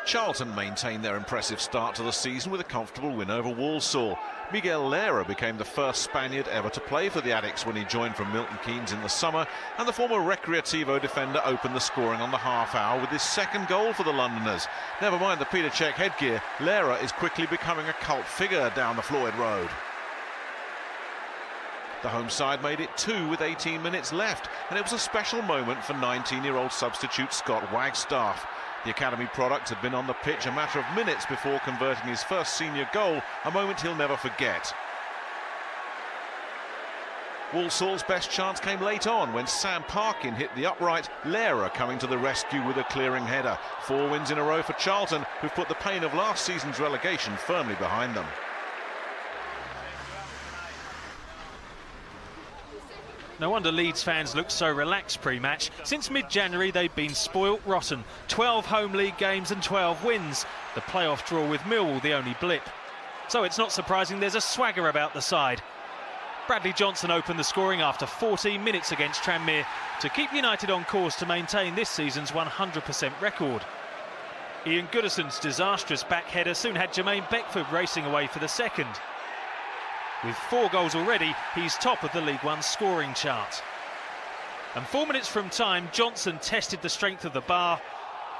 Charlton maintained their impressive start to the season with a comfortable win over Walsall. Miguel Lera became the first Spaniard ever to play for the Addicts when he joined from Milton Keynes in the summer, and the former Recreativo defender opened the scoring on the half hour with his second goal for the Londoners. Never mind the Peter Cech headgear, Lera is quickly becoming a cult figure down the Floyd Road. The home side made it 2 with 18 minutes left, and it was a special moment for 19-year-old substitute Scott Wagstaff. The academy product had been on the pitch a matter of minutes before converting his first senior goal, a moment he'll never forget. Walsall's best chance came late on when Sam Parkin hit the upright, Lera coming to the rescue with a clearing header. 4 wins in a row for Charlton, who've put the pain of last season's relegation firmly behind them. No wonder Leeds fans looked so relaxed pre-match. Since mid-January, they've been spoilt rotten. 12 home league games and 12 wins. The playoff draw with Millwall the only blip. So it's not surprising there's a swagger about the side. Bradley Johnson opened the scoring after 14 minutes against Tranmere to keep United on course to maintain this season's 100% record. Ian Goodison's disastrous back header soon had Jermaine Beckford racing away for the second. With 4 goals already, he's top of the League One scoring chart. And 4 minutes from time, Johnson tested the strength of the bar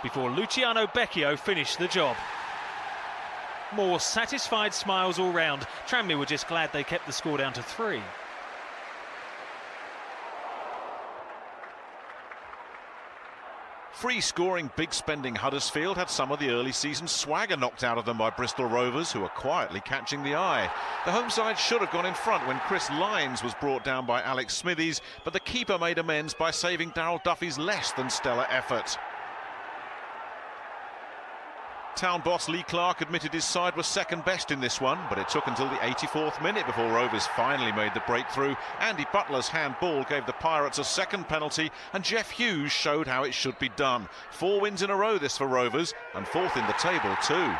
before Luciano Becchio finished the job. More satisfied smiles all round. Tranmere were just glad they kept the score down to 3. Free-scoring, big-spending Huddersfield had some of the early season swagger knocked out of them by Bristol Rovers, who are quietly catching the eye. The home side should have gone in front when Chris Lyons was brought down by Alex Smithies, but the keeper made amends by saving Darryl Duffy's less than stellar effort. Town boss Lee Clark admitted his side was second best in this one, but it took until the 84th minute before Rovers finally made the breakthrough. Andy Butler's handball gave the Pirates a second penalty, and Jeff Hughes showed how it should be done. 4 wins in a row this for Rovers, and 4th in the table too.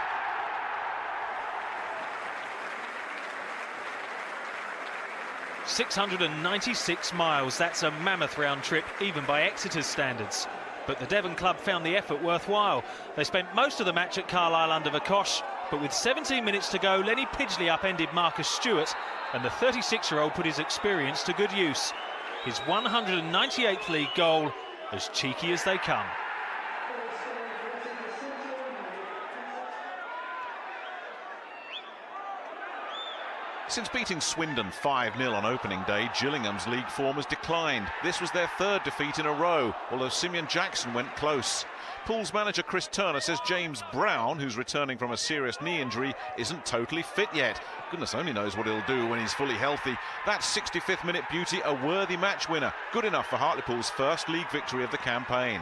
"696 miles, that's a mammoth round trip, even by Exeter's standards. But the Devon club found the effort worthwhile. They spent most of the match at Carlisle under Vakosh, but with 17 minutes to go, Lenny Pidgley upended Marcus Stewart, and the 36-year-old put his experience to good use. His 198th league goal, as cheeky as they come. Since beating Swindon 5-0 on opening day, Gillingham's league form has declined. This was their 3rd defeat in a row, although Simeon Jackson went close. Pool's manager Chris Turner says James Brown, who's returning from a serious knee injury, isn't totally fit yet. Goodness only knows what he'll do when he's fully healthy. That 65th minute beauty, a worthy match winner. Good enough for Hartlepool's first league victory of the campaign.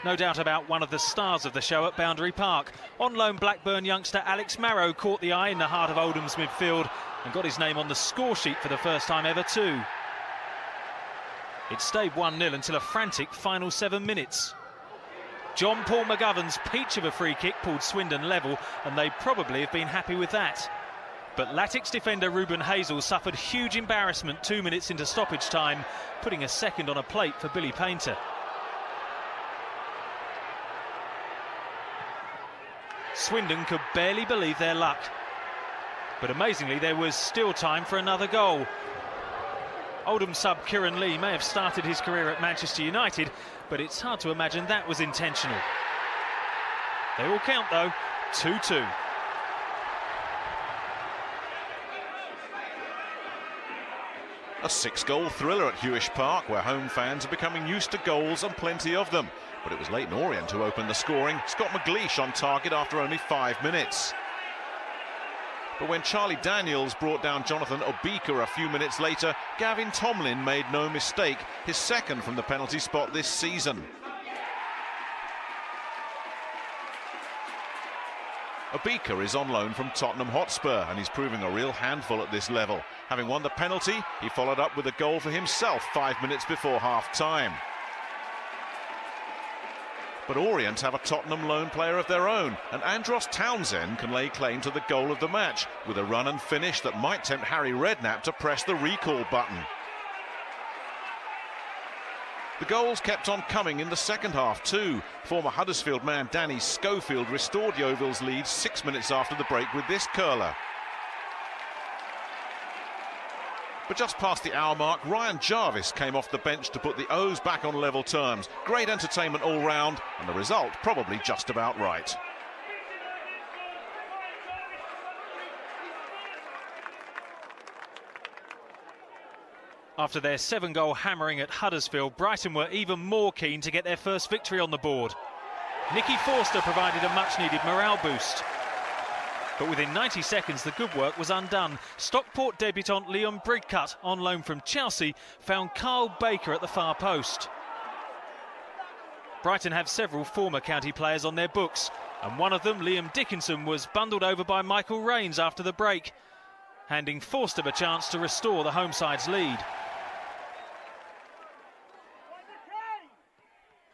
No doubt about one of the stars of the show at Boundary Park. On loan Blackburn youngster Alex Marrow caught the eye in the heart of Oldham's midfield and got his name on the score sheet for the first time ever too. It stayed 1-0 until a frantic final 7 minutes. John Paul McGovern's peach of a free kick pulled Swindon level, and they probably have been happy with that. But Latics defender Ruben Hazel suffered huge embarrassment 2 minutes into stoppage time, putting a second on a plate for Billy Painter. Swindon could barely believe their luck. But amazingly, there was still time for another goal. Oldham sub Kieran Lee may have started his career at Manchester United, but it's hard to imagine that was intentional. They all count though, 2-2. A 6-goal thriller at Hewish Park, where home fans are becoming used to goals and plenty of them. But it was Leyton Orient who opened the scoring. Scott McLeish on target after only 5 minutes. But when Charlie Daniels brought down Jonathan Obika a few minutes later, Gavin Tomlin made no mistake, his second from the penalty spot this season. Obika is on loan from Tottenham Hotspur, and he's proving a real handful at this level. Having won the penalty, he followed up with a goal for himself 5 minutes before half-time. But Orient have a Tottenham loan player of their own, and Andros Townsend can lay claim to the goal of the match with a run and finish that might tempt Harry Redknapp to press the recall button. The goals kept on coming in the second half too. Former Huddersfield man Danny Schofield restored Yeovil's lead 6 minutes after the break with this curler. But just past the hour mark, Ryan Jarvis came off the bench to put the O's back on level terms. Great entertainment all round, and the result probably just about right. After their 7-goal hammering at Huddersfield, Brighton were even more keen to get their first victory on the board. Nicky Forster provided a much-needed morale boost. But within 90 seconds, the good work was undone. Stockport debutant Leon Brigcutt, on loan from Chelsea, found Carl Baker at the far post. Brighton have several former county players on their books, and one of them, Liam Dickinson, was bundled over by Michael Rains after the break, handing Forster a chance to restore the home side's lead.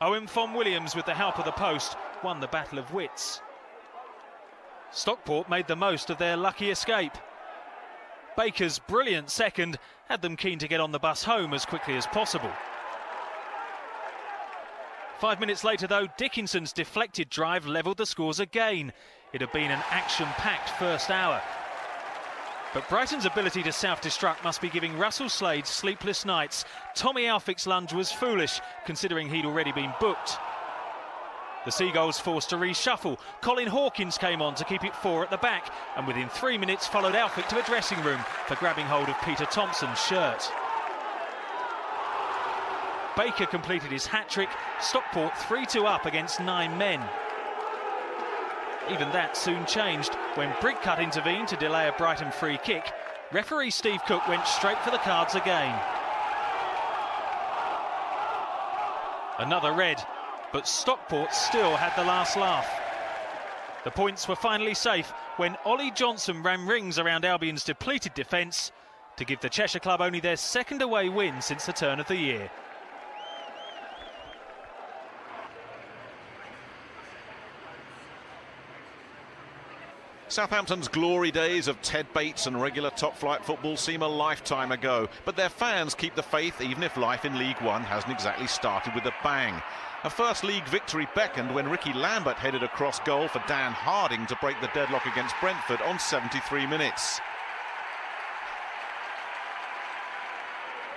Owen Fon Williams, with the help of the post, won the battle of wits. Stockport made the most of their lucky escape. Baker's brilliant second had them keen to get on the bus home as quickly as possible. 5 minutes later, though, Dickinson's deflected drive levelled the scores again. It had been an action-packed first hour. But Brighton's ability to self-destruct must be giving Russell Slade sleepless nights. Tommy Alfick's lunge was foolish, considering he'd already been booked. The Seagulls forced to reshuffle. Colin Hawkins came on to keep it 4 at the back, and within 3 minutes followed Alfick to a dressing room for grabbing hold of Peter Thompson's shirt. Baker completed his hat-trick. Stockport 3-2 up against 9 men. Even that soon changed when Brigcutt intervened to delay a Brighton free kick. Referee Steve Cook went straight for the cards again. Another red, but Stockport still had the last laugh. The points were finally safe when Ollie Johnson ran rings around Albion's depleted defence to give the Cheshire club only their second away win since the turn of the year. Southampton's glory days of Ted Bates and regular top-flight football seem a lifetime ago, but their fans keep the faith even if life in League One hasn't exactly started with a bang. A first league victory beckoned when Ricky Lambert headed across goal for Dan Harding to break the deadlock against Brentford on 73 minutes.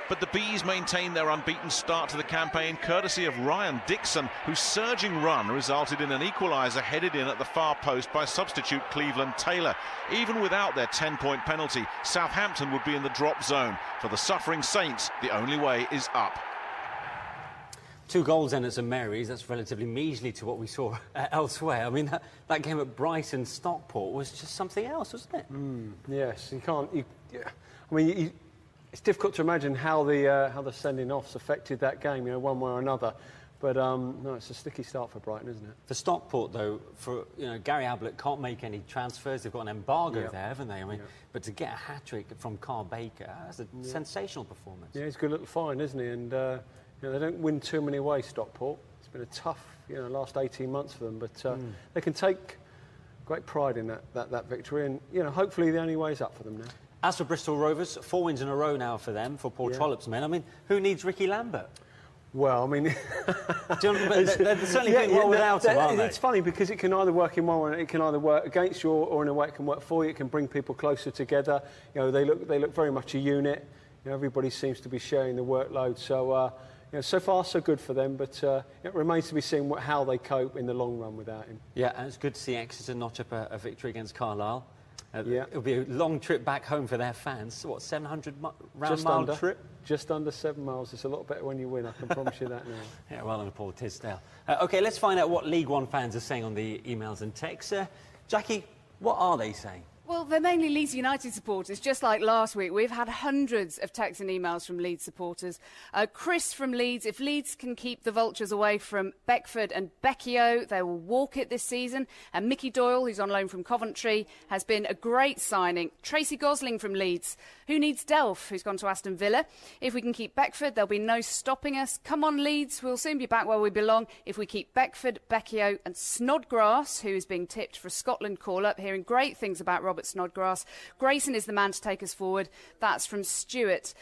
But the Bees maintained their unbeaten start to the campaign courtesy of Ryan Dixon, whose surging run resulted in an equaliser headed in at the far post by substitute Cleveland Taylor. Even without their 10-point penalty, Southampton would be in the drop zone. For the suffering Saints, the only way is up. 2 goals then at St Mary's, that's relatively measly to what we saw elsewhere. I mean, that game at Brighton Stockport was just something else, wasn't it? Yes, you can't... it's difficult to imagine how the sending-offs affected that game, one way or another. But no, it's a sticky start for Brighton, isn't it? For Stockport, though, Gary Ablett can't make any transfers. They've got an embargo there, haven't they? But to get a hat-trick from Carl Baker, that's a sensational performance. Yeah, he's a good little find, isn't he? And they don't win too many away, Stockport. It's been a tough, last 18 months for them. But they can take great pride in that victory, and hopefully the only way is up for them now. As for Bristol Rovers, 4 wins in a row now for them, for Paul Trollope's men. I mean, who needs Ricky Lambert? Well, I mean... they're certainly doing well without him, aren't they? It's funny because it can either work in one way, it can either work against you, or in a way it can work for you. It can bring people closer together. They look very much a unit. Everybody seems to be sharing the workload. So, so far so good for them, but it remains to be seen how they cope in the long run without him. Yeah, and it's good to see Exeter notch up a victory against Carlisle. It'll be a long trip back home for their fans. What, 700 round trip? Just under 7 miles. It's a lot better when you win, I can promise you that now. Yeah, well done, Paul Tisdale. OK, let's find out what League One fans are saying on the emails and texts. Jacqui, what are they saying? Well, they're mainly Leeds United supporters. Just like last week, we've had hundreds of texts and emails from Leeds supporters. Chris from Leeds, if Leeds can keep the Vultures away from Beckford and Becchio, they will walk it this season. And Mickey Doyle, who's on loan from Coventry, has been a great signing. Tracy Gosling from Leeds, who needs Delph, who's gone to Aston Villa. If we can keep Beckford, there'll be no stopping us. Come on, Leeds, we'll soon be back where we belong. If we keep Beckford, Becchio and Snodgrass, who is being tipped for a Scotland call-up, hearing great things about Robert Snodgrass. Grayson is the man to take us forward. That's from Stuart.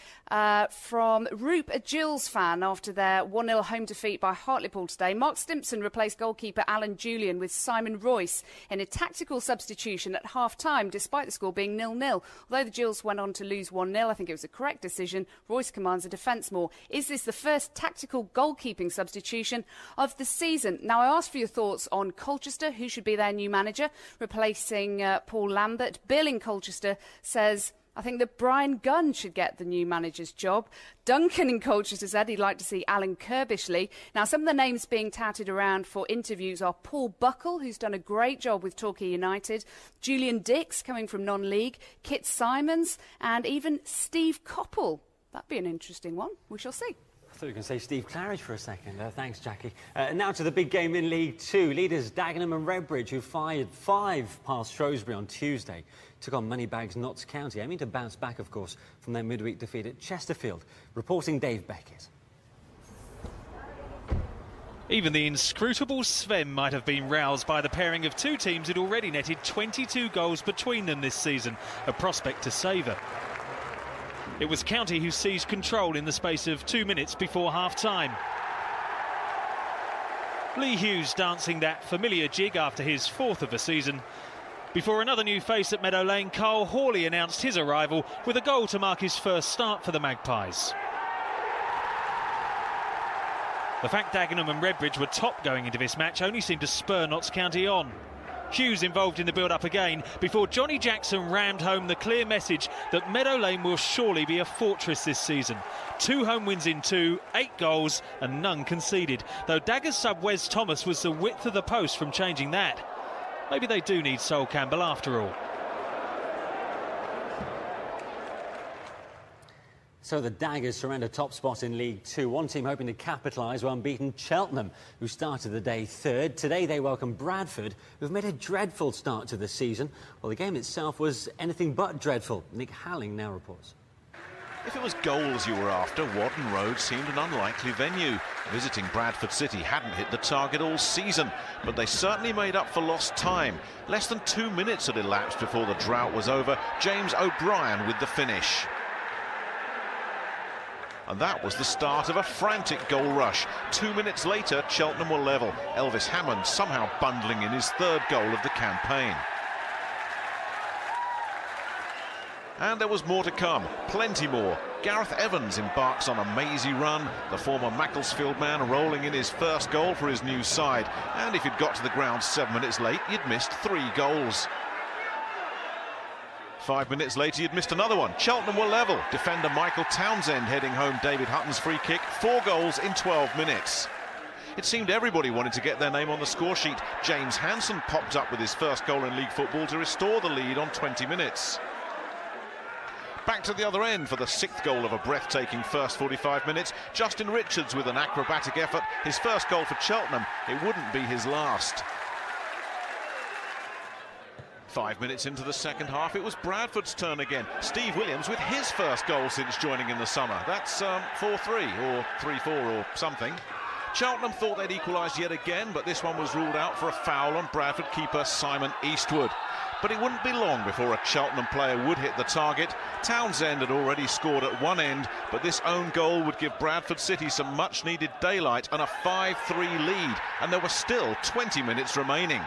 From Roop, a Gills fan, after their 1-0 home defeat by Hartlepool today, Mark Stimpson replaced goalkeeper Alan Julian with Simon Royce in a tactical substitution at half-time, despite the score being 0-0. Although the Gills went on to lose 1-0, I think it was a correct decision. Royce commands a defence more. Is this the first tactical goalkeeping substitution of the season? Now, I asked for your thoughts on Colchester, who should be their new manager, replacing Paul Lambert. Bill in Colchester says, I think that Brian Gunn should get the new manager's job. Duncan in Colchester said he'd like to see Alan Kirbishley. Now, some of the names being touted around for interviews are Paul Buckle, who's done a great job with Torquay United, Julian Dix, coming from non-league, Kit Simons, and even Steve Coppell. That'd be an interesting one. We shall see. I thought you were going to say Steve Claridge for a second. Thanks, Jacqui. Now to the big game in League Two. Leaders Dagenham and Redbridge, who fired 5 past Shrewsbury on Tuesday, took on Moneybags Notts County, aiming to bounce back, of course, from their midweek defeat at Chesterfield. Reporting Dave Beckett. Even the inscrutable Sven might have been roused by the pairing of two teams who'd already netted 22 goals between them this season, a prospect to savour. It was County who seized control in the space of 2 minutes before half-time. Lee Hughes dancing that familiar jig after his 4th of the season. Before another new face at Meadow Lane, Carl Hawley announced his arrival with a goal to mark his first start for the Magpies. The fact Dagenham and Redbridge were top going into this match only seemed to spur Notts County on. Hughes involved in the build-up again before Johnny Jackson rammed home the clear message that Meadow Lane will surely be a fortress this season. 2 home wins in 2, 8 goals and none conceded, though Daggers sub Wes Thomas was the width of the post from changing that. Maybe they do need Sol Campbell after all. So the Daggers surrender top spot in League Two. One team hoping to capitalise were unbeaten Cheltenham, who started the day third. Today they welcome Bradford, who've made a dreadful start to the season. Well, the game itself was anything but dreadful. Nick Halling now reports. If it was goals you were after, Whaddon Road seemed an unlikely venue. Visiting Bradford City hadn't hit the target all season, but they certainly made up for lost time. Less than 2 minutes had elapsed before the drought was over. James O'Brien with the finish. And that was the start of a frantic goal rush. 2 minutes later, Cheltenham were level. Elvis Hammond somehow bundling in his third goal of the campaign. And there was more to come, plenty more. Gareth Evans embarks on a mazy run, the former Macclesfield man rolling in his first goal for his new side. And if he'd got to the ground 7 minutes late, he'd missed 3 goals. 5 minutes later, he'd missed another one. Cheltenham were level. Defender Michael Townsend heading home David Hutton's free kick. 4 goals in 12 minutes. It seemed everybody wanted to get their name on the score sheet. James Hansen popped up with his first goal in league football to restore the lead on 20 minutes. Back to the other end for the 6th goal of a breathtaking first 45 minutes. Justin Richards with an acrobatic effort. His first goal for Cheltenham. It wouldn't be his last. 5 minutes into the second half, it was Bradford's turn again. Steve Williams with his first goal since joining in the summer. That's 4-3 or 3-4 or something. Cheltenham thought they'd equalised yet again, but this one was ruled out for a foul on Bradford keeper Simon Eastwood. But it wouldn't be long before a Cheltenham player would hit the target. Townsend had already scored at one end, but this own goal would give Bradford City some much-needed daylight and a 5-3 lead, and there were still 20 minutes remaining.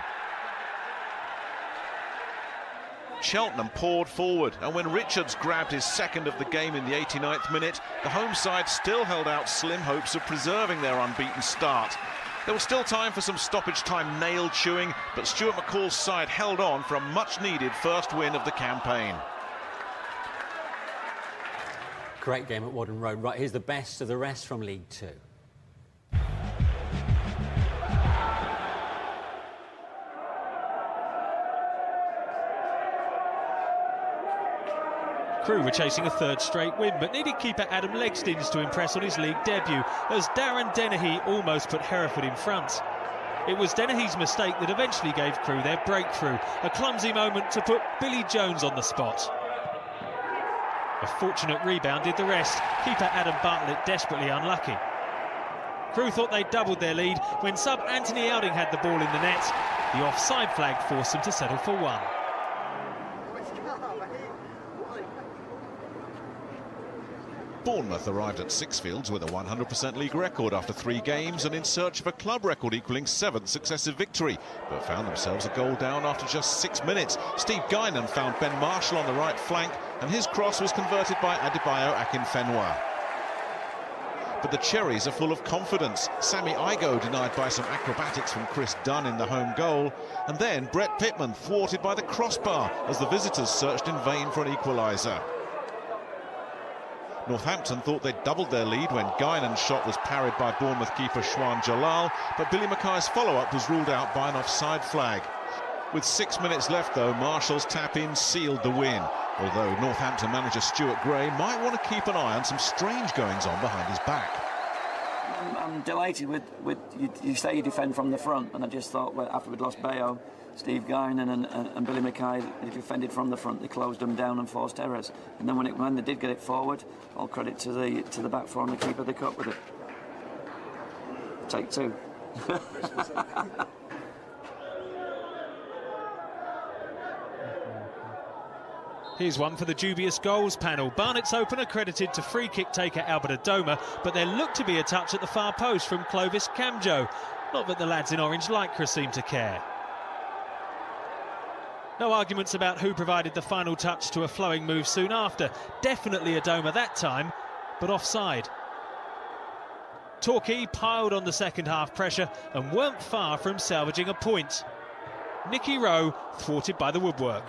Cheltenham poured forward, and when Richards grabbed his second of the game in the 89th minute, the home side still held out slim hopes of preserving their unbeaten start. There was still time for some stoppage time nail-chewing, but Stuart McCall's side held on for a much-needed first win of the campaign. Great game at Whaddon Road. Right, here's the best of the rest from League Two. Crewe were chasing a third straight win, but needed keeper Adam Legstins to impress on his league debut, as Darren Dennehy almost put Hereford in front. It was Dennehy's mistake that eventually gave Crewe their breakthrough, a clumsy moment to put Billy Jones on the spot. A fortunate rebound did the rest, keeper Adam Bartlett desperately unlucky. Crewe thought they'd doubled their lead when sub Anthony Alding had the ball in the net. The offside flag forced them to settle for one. Bournemouth arrived at Sixfields with a 100% league record after 3 games and in search of a club record equalling 7th successive victory, but found themselves a goal down after just 6 minutes. Steve Guinan found Ben Marshall on the right flank, and his cross was converted by Adebayo Akinfenwa. But the Cherries are full of confidence. Sammy Igoe denied by some acrobatics from Chris Dunn in the home goal, and then Brett Pittman thwarted by the crossbar as the visitors searched in vain for an equaliser. Northampton thought they'd doubled their lead when Guinan's shot was parried by Bournemouth keeper Shwan Jalal, but Billy Mackay's follow-up was ruled out by an offside flag. With 6 minutes left, though, Marshall's tap-in sealed the win, although Northampton manager Stuart Gray might want to keep an eye on some strange goings-on behind his back. I'm delighted with you say you defend from the front, and I just thought, well, after we'd lost Bayo, Steve Guinan and Billy Mackay, they defended from the front. They closed them down and forced errors. And then when they did get it forward, all credit to the back four and the keeper. They caught with it. Take 2. Here's one for the dubious goals panel. Barnett's opener credited to free kick taker Albert Adoma, but there looked to be a touch at the far post from Clovis Camjo. Not that the lads in orange lycra seem to care. No arguments about who provided the final touch to a flowing move soon after. Definitely Adoma that time, but offside. Torquay piled on the second half pressure and weren't far from salvaging a point. Nicky Rowe thwarted by the woodwork.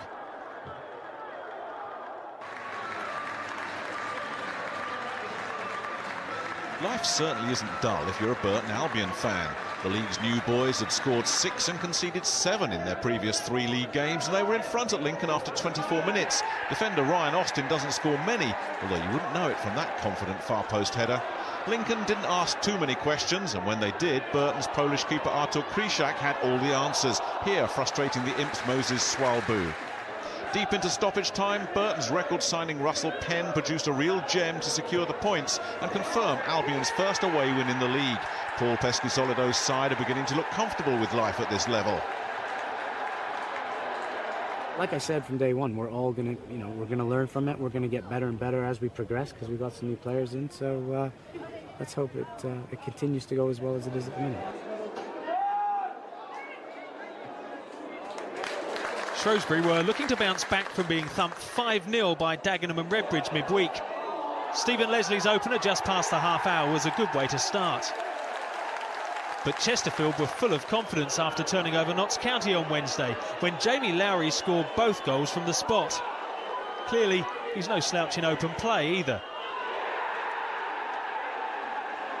Life certainly isn't dull if you're a Burton Albion fan. The league's new boys had scored 6 and conceded 7 in their previous 3 league games, and they were in front at Lincoln after 24 minutes. Defender Ryan Austin doesn't score many, although you wouldn't know it from that confident far post header. Lincoln didn't ask too many questions, and when they did, Burton's Polish keeper Artur Krysiak had all the answers, here frustrating the Imps' Moses Swalbu. Deep into stoppage time, Burton's record-signing Russell Penn produced a real gem to secure the points and confirm Albion's first away win in the league. Paul Pescisolido's side are beginning to look comfortable with life at this level. Like I said from day one, we're all going to, we're going to learn from it. We're going to get better and better as we progress because we've got some new players in. So let's hope it continues to go as well as it is at the minute. Shrewsbury were looking to bounce back from being thumped 5-0 by Dagenham and Redbridge midweek. Stephen Leslie's opener just past the half hour was a good way to start. But Chesterfield were full of confidence after turning over Notts County on Wednesday, when Jamie Lowry scored both goals from the spot. Clearly, he's no slouch in open play either.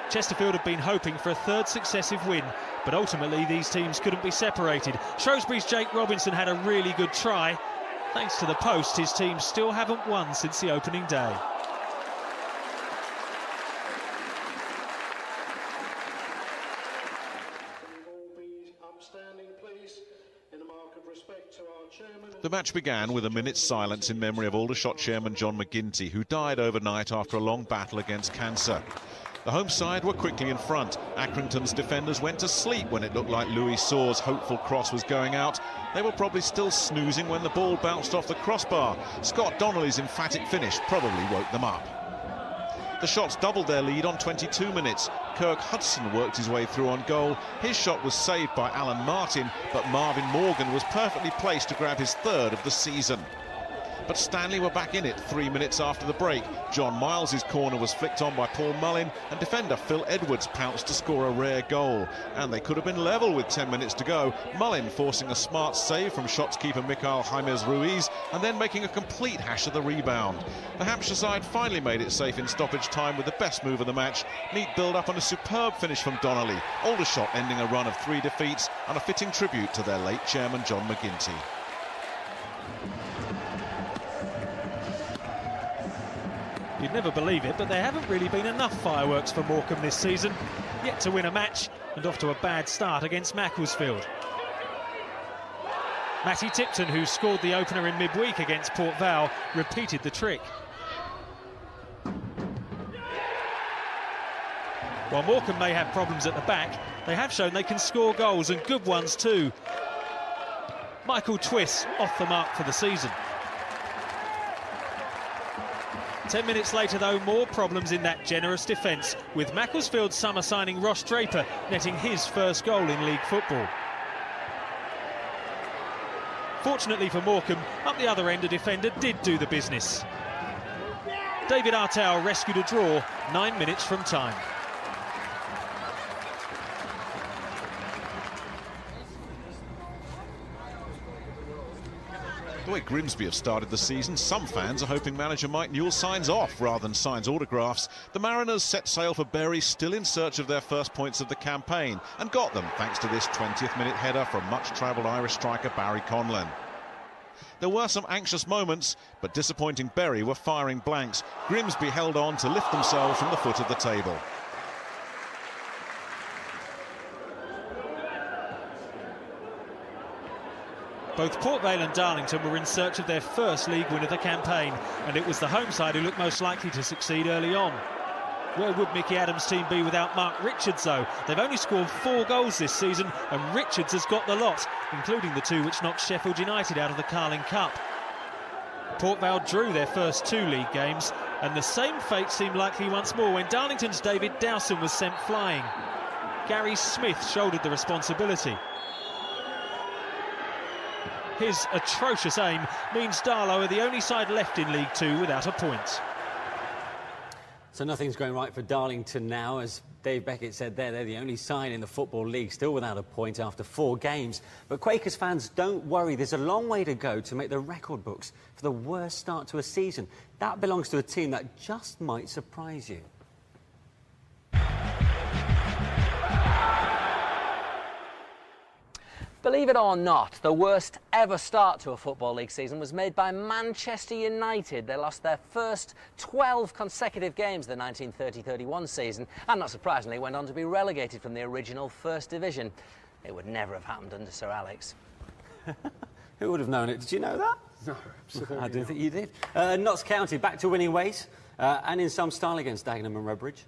Chesterfield have been hoping for a third successive win, but ultimately these teams couldn't be separated. Shrewsbury's Jake Robinson had a really good try. Thanks to the post, his team still haven't won since the opening day. The match began with a minute's silence in memory of Aldershot chairman John McGuinty, who died overnight after a long battle against cancer. The home side were quickly in front. Accrington's defenders went to sleep when it looked like Louis Saw's hopeful cross was going out. They were probably still snoozing when the ball bounced off the crossbar. Scott Donnelly's emphatic finish probably woke them up. The shots doubled their lead on 22 minutes. Kirk Hudson worked his way through on goal. His shot was saved by Alan Martin, but Marvin Morgan was perfectly placed to grab his third of the season. But Stanley were back in it 3 minutes after the break. John Miles's corner was flicked on by Paul Mullin, and defender Phil Edwards pounced to score a rare goal. And they could have been level with 10 minutes to go. Mullin forcing a smart save from shots keeper Mikael Jaimez Ruiz, and then making a complete hash of the rebound. The Hampshire side finally made it safe in stoppage time with the best move of the match. Neat build-up and a superb finish from Donnelly. Aldershot ending a run of 3 defeats and a fitting tribute to their late chairman John McGuinty. You'd never believe it, but there haven't really been enough fireworks for Morecambe this season. Yet to win a match and off to a bad start against Macclesfield. Matty Tipton, who scored the opener in midweek against Port Vale, repeated the trick. While Morecambe may have problems at the back, they have shown they can score goals, and good ones too. Michael Twiss off the mark for the season. 10 minutes later, though, more problems in that generous defence, with Macclesfield's summer signing Ross Draper netting his first goal in league football. Fortunately for Morecambe, up the other end, a defender did do the business. David Artau rescued a draw 9 minutes from time. The way Grimsby have started the season, some fans are hoping manager Mike Newell signs off rather than signs autographs. The Mariners set sail for Bury, still in search of their first points of the campaign, and got them thanks to this 20th minute header from much-travelled Irish striker Barry Conlon. There were some anxious moments, but disappointing Bury were firing blanks. Grimsby held on to lift themselves from the foot of the table. Both Port Vale and Darlington were in search of their first league win of the campaign, and it was the home side who looked most likely to succeed early on. Where would Mickey Adams' team be without Mark Richards, though? They've only scored 4 goals this season, and Richards has got the lot, including the 2 which knocked Sheffield United out of the Carling Cup. Port Vale drew their first 2 league games, and the same fate seemed likely once more when Darlington's David Dowson was sent flying. Gary Smith shouldered the responsibility. His atrocious aim means Darlow are the only side left in League 2 without a point. So nothing's going right for Darlington now. As Dave Beckett said there, they're the only side in the Football League still without a point after 4 games. But Quakers fans, don't worry. There's a long way to go to make the record books for the worst start to a season. That belongs to a team that just might surprise you. Believe it or not, the worst ever start to a Football League season was made by Manchester United. They lost their first 12 consecutive games of the 1930-31 season and, not surprisingly, went on to be relegated from the original First Division. It would never have happened under Sir Alex. Who would have known it? Did you know that? No, absolutely I didn't think you did. Notts County back to winning ways and in some style against Dagenham and Redbridge.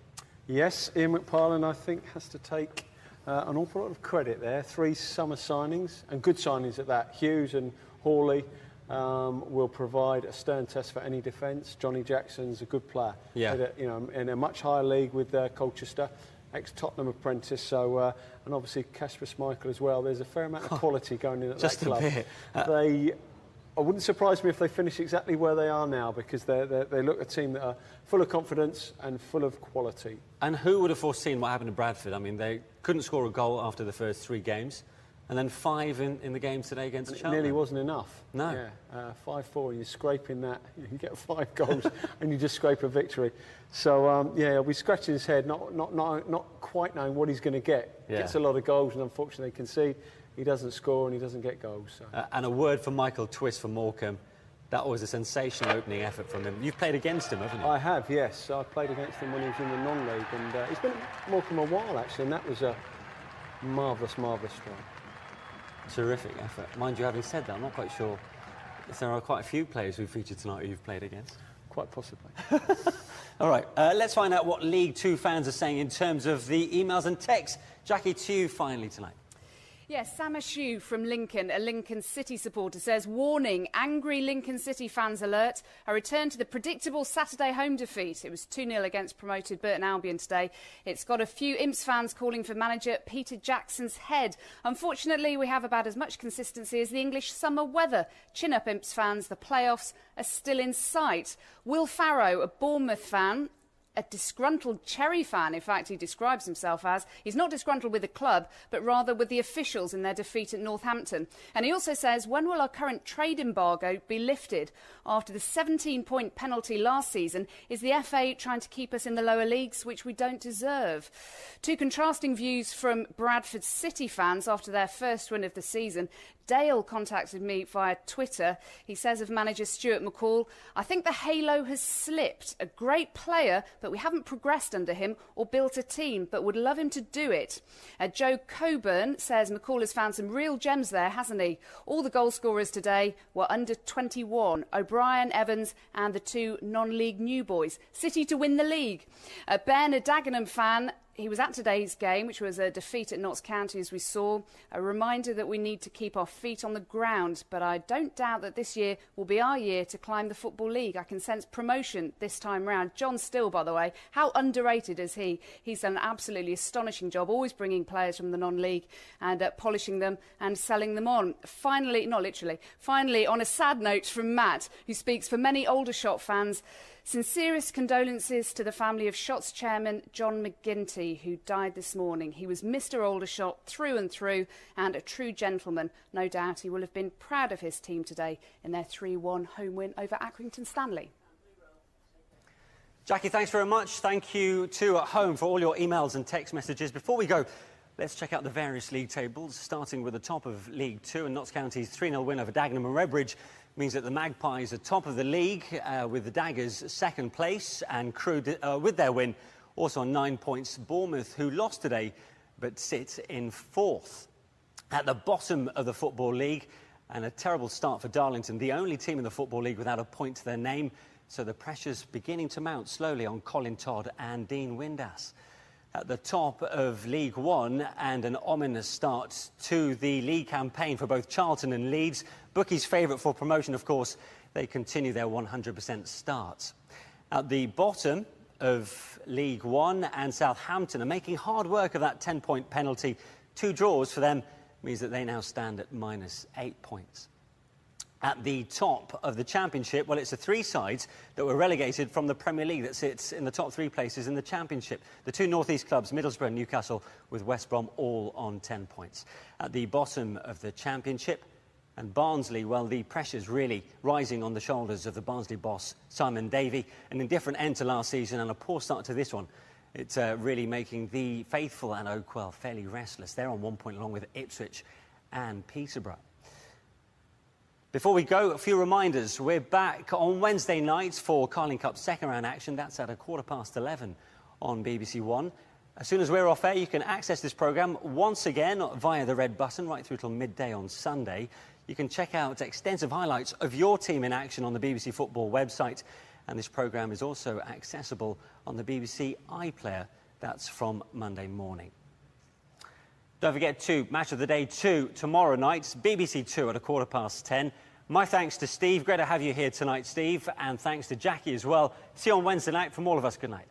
Yes, Ian McParlin, I think, has to take an awful lot of credit there. 3 summer signings, and good signings at that. Hughes and Hawley will provide a stern test for any defence. Johnny Jackson's a good player. Yeah. In a much higher league with Colchester, ex-Tottenham apprentice. So, and obviously Kasper Schmeichel as well. There's a fair amount of quality going in at that club. Just a bit. I wouldn't surprise me if they finish exactly where they are now, because they look a team that are full of confidence and full of quality. And who would have foreseen what happened to Bradford? I mean, they couldn't score a goal after the first 3 games, and then 5 in the game today against Cheltenham. It nearly wasn't enough. No. Yeah, 5-4, and you're scraping that. You get 5 goals, and you just scrape a victory. So, yeah, he'll be scratching his head, not quite knowing what he's going to get. Yeah. Gets a lot of goals, and unfortunately concede. He doesn't score and he doesn't get goals. So. And a word for Michael Twist from Morecambe. That was a sensational opening effort from him. You've played against him, haven't you? I have, yes. I played against him when he was in the non-league, and he's been at Morecambe a while, actually, and that was a marvellous, marvellous strike. Terrific effort. Mind you, having said that, I'm not quite sure if there are quite a few players who featured tonight who you've played against. Quite possibly. All right, let's find out what League 2 fans are saying in terms of the emails and texts. Jacqui, to you finally tonight. Yes, Sam Ashew from Lincoln, a Lincoln City supporter, says, warning, angry Lincoln City fans alert. A return to the predictable Saturday home defeat. It was 2-0 against promoted Burton Albion today. It's got a few Imps fans calling for manager Peter Jackson's head. Unfortunately, we have about as much consistency as the English summer weather. Chin up, Imps fans, the playoffs are still in sight. Will Farrow, a Bournemouth fan, a disgruntled Cherry fan, in fact, he describes himself as. He's not disgruntled with the club, but rather with the officials in their defeat at Northampton. And he also says, when will our current trade embargo be lifted? After the 17-point penalty last season, is the FA trying to keep us in the lower leagues, which we don't deserve? 2 contrasting views from Bradford City fans after their first win of the season. Dale contacted me via Twitter. He says of manager Stuart McCall, I think the halo has slipped. A great player, but we haven't progressed under him or built a team, but would love him to do it. Joe Coburn says McCall has found some real gems there, hasn't he? All the goal scorers today were under 21. O'Brien, Evans and the 2 non-league new boys. City to win the league. Ben, a Dagenham fan, he was at today's game, which was a defeat at Notts County, as we saw. A reminder that we need to keep our feet on the ground. But I don't doubt that this year will be our year to climb the Football League. I can sense promotion this time round. John Still, by the way, how underrated is he? He's done an absolutely astonishing job, always bringing players from the non-league and polishing them and selling them on. Finally, not literally, finally, on a sad note from Matt, who speaks for many Aldershot fans, sincerest condolences to the family of Shot's chairman, John McGinty, who died this morning. He was Mr. Aldershot through and through and a true gentleman. No doubt he will have been proud of his team today in their 3-1 home win over Accrington Stanley. Jacqui, thanks very much. Thank you too at home for all your emails and text messages. Before we go, let's check out the various league tables, starting with the top of League 2 and Notts County's 3-0 win over Dagenham and Redbridge. Means that the Magpies are top of the league with the Daggers second place, and Crewe with their win also on 9 points. Bournemouth, who lost today but sit in 4th. At the bottom of the Football League, and a terrible start for Darlington, the only team in the Football League without a point to their name, so the pressure's beginning to mount slowly on Colin Todd and Dean Windass. At the top of League 1, and an ominous start to the league campaign for both Charlton and Leeds. Bookies' favourite for promotion, of course, they continue their 100% start. At the bottom of League 1, and Southampton are making hard work of that 10-point penalty. 2 draws for them means that they now stand at -8 points. At the top of the Championship, well, it's the 3 sides that were relegated from the Premier League that sits in the top 3 places in the Championship. The 2 North East clubs, Middlesbrough and Newcastle, with West Brom all on 10 points. At the bottom of the Championship, and Barnsley, well, the pressure's really rising on the shoulders of the Barnsley boss, Simon Davey. An indifferent end to last season and a poor start to this one. It's really making the faithful and Oakwell fairly restless. They're on 1 point along with Ipswich and Peterborough. Before we go, a few reminders. We're back on Wednesday nights for Carling Cup second round action. That's at 11:15 on BBC One. As soon as we're off air, you can access this programme once again via the red button right through till midday on Sunday. You can check out extensive highlights of your team in action on the BBC Football website. And this programme is also accessible on the BBC iPlayer. That's from Monday morning. Don't forget to Match of the Day 2 tomorrow night, BBC 2 at 10:15. My thanks to Steve. Great to have you here tonight, Steve. And thanks to Jacqui as well. See you on Wednesday night. From all of us, good night.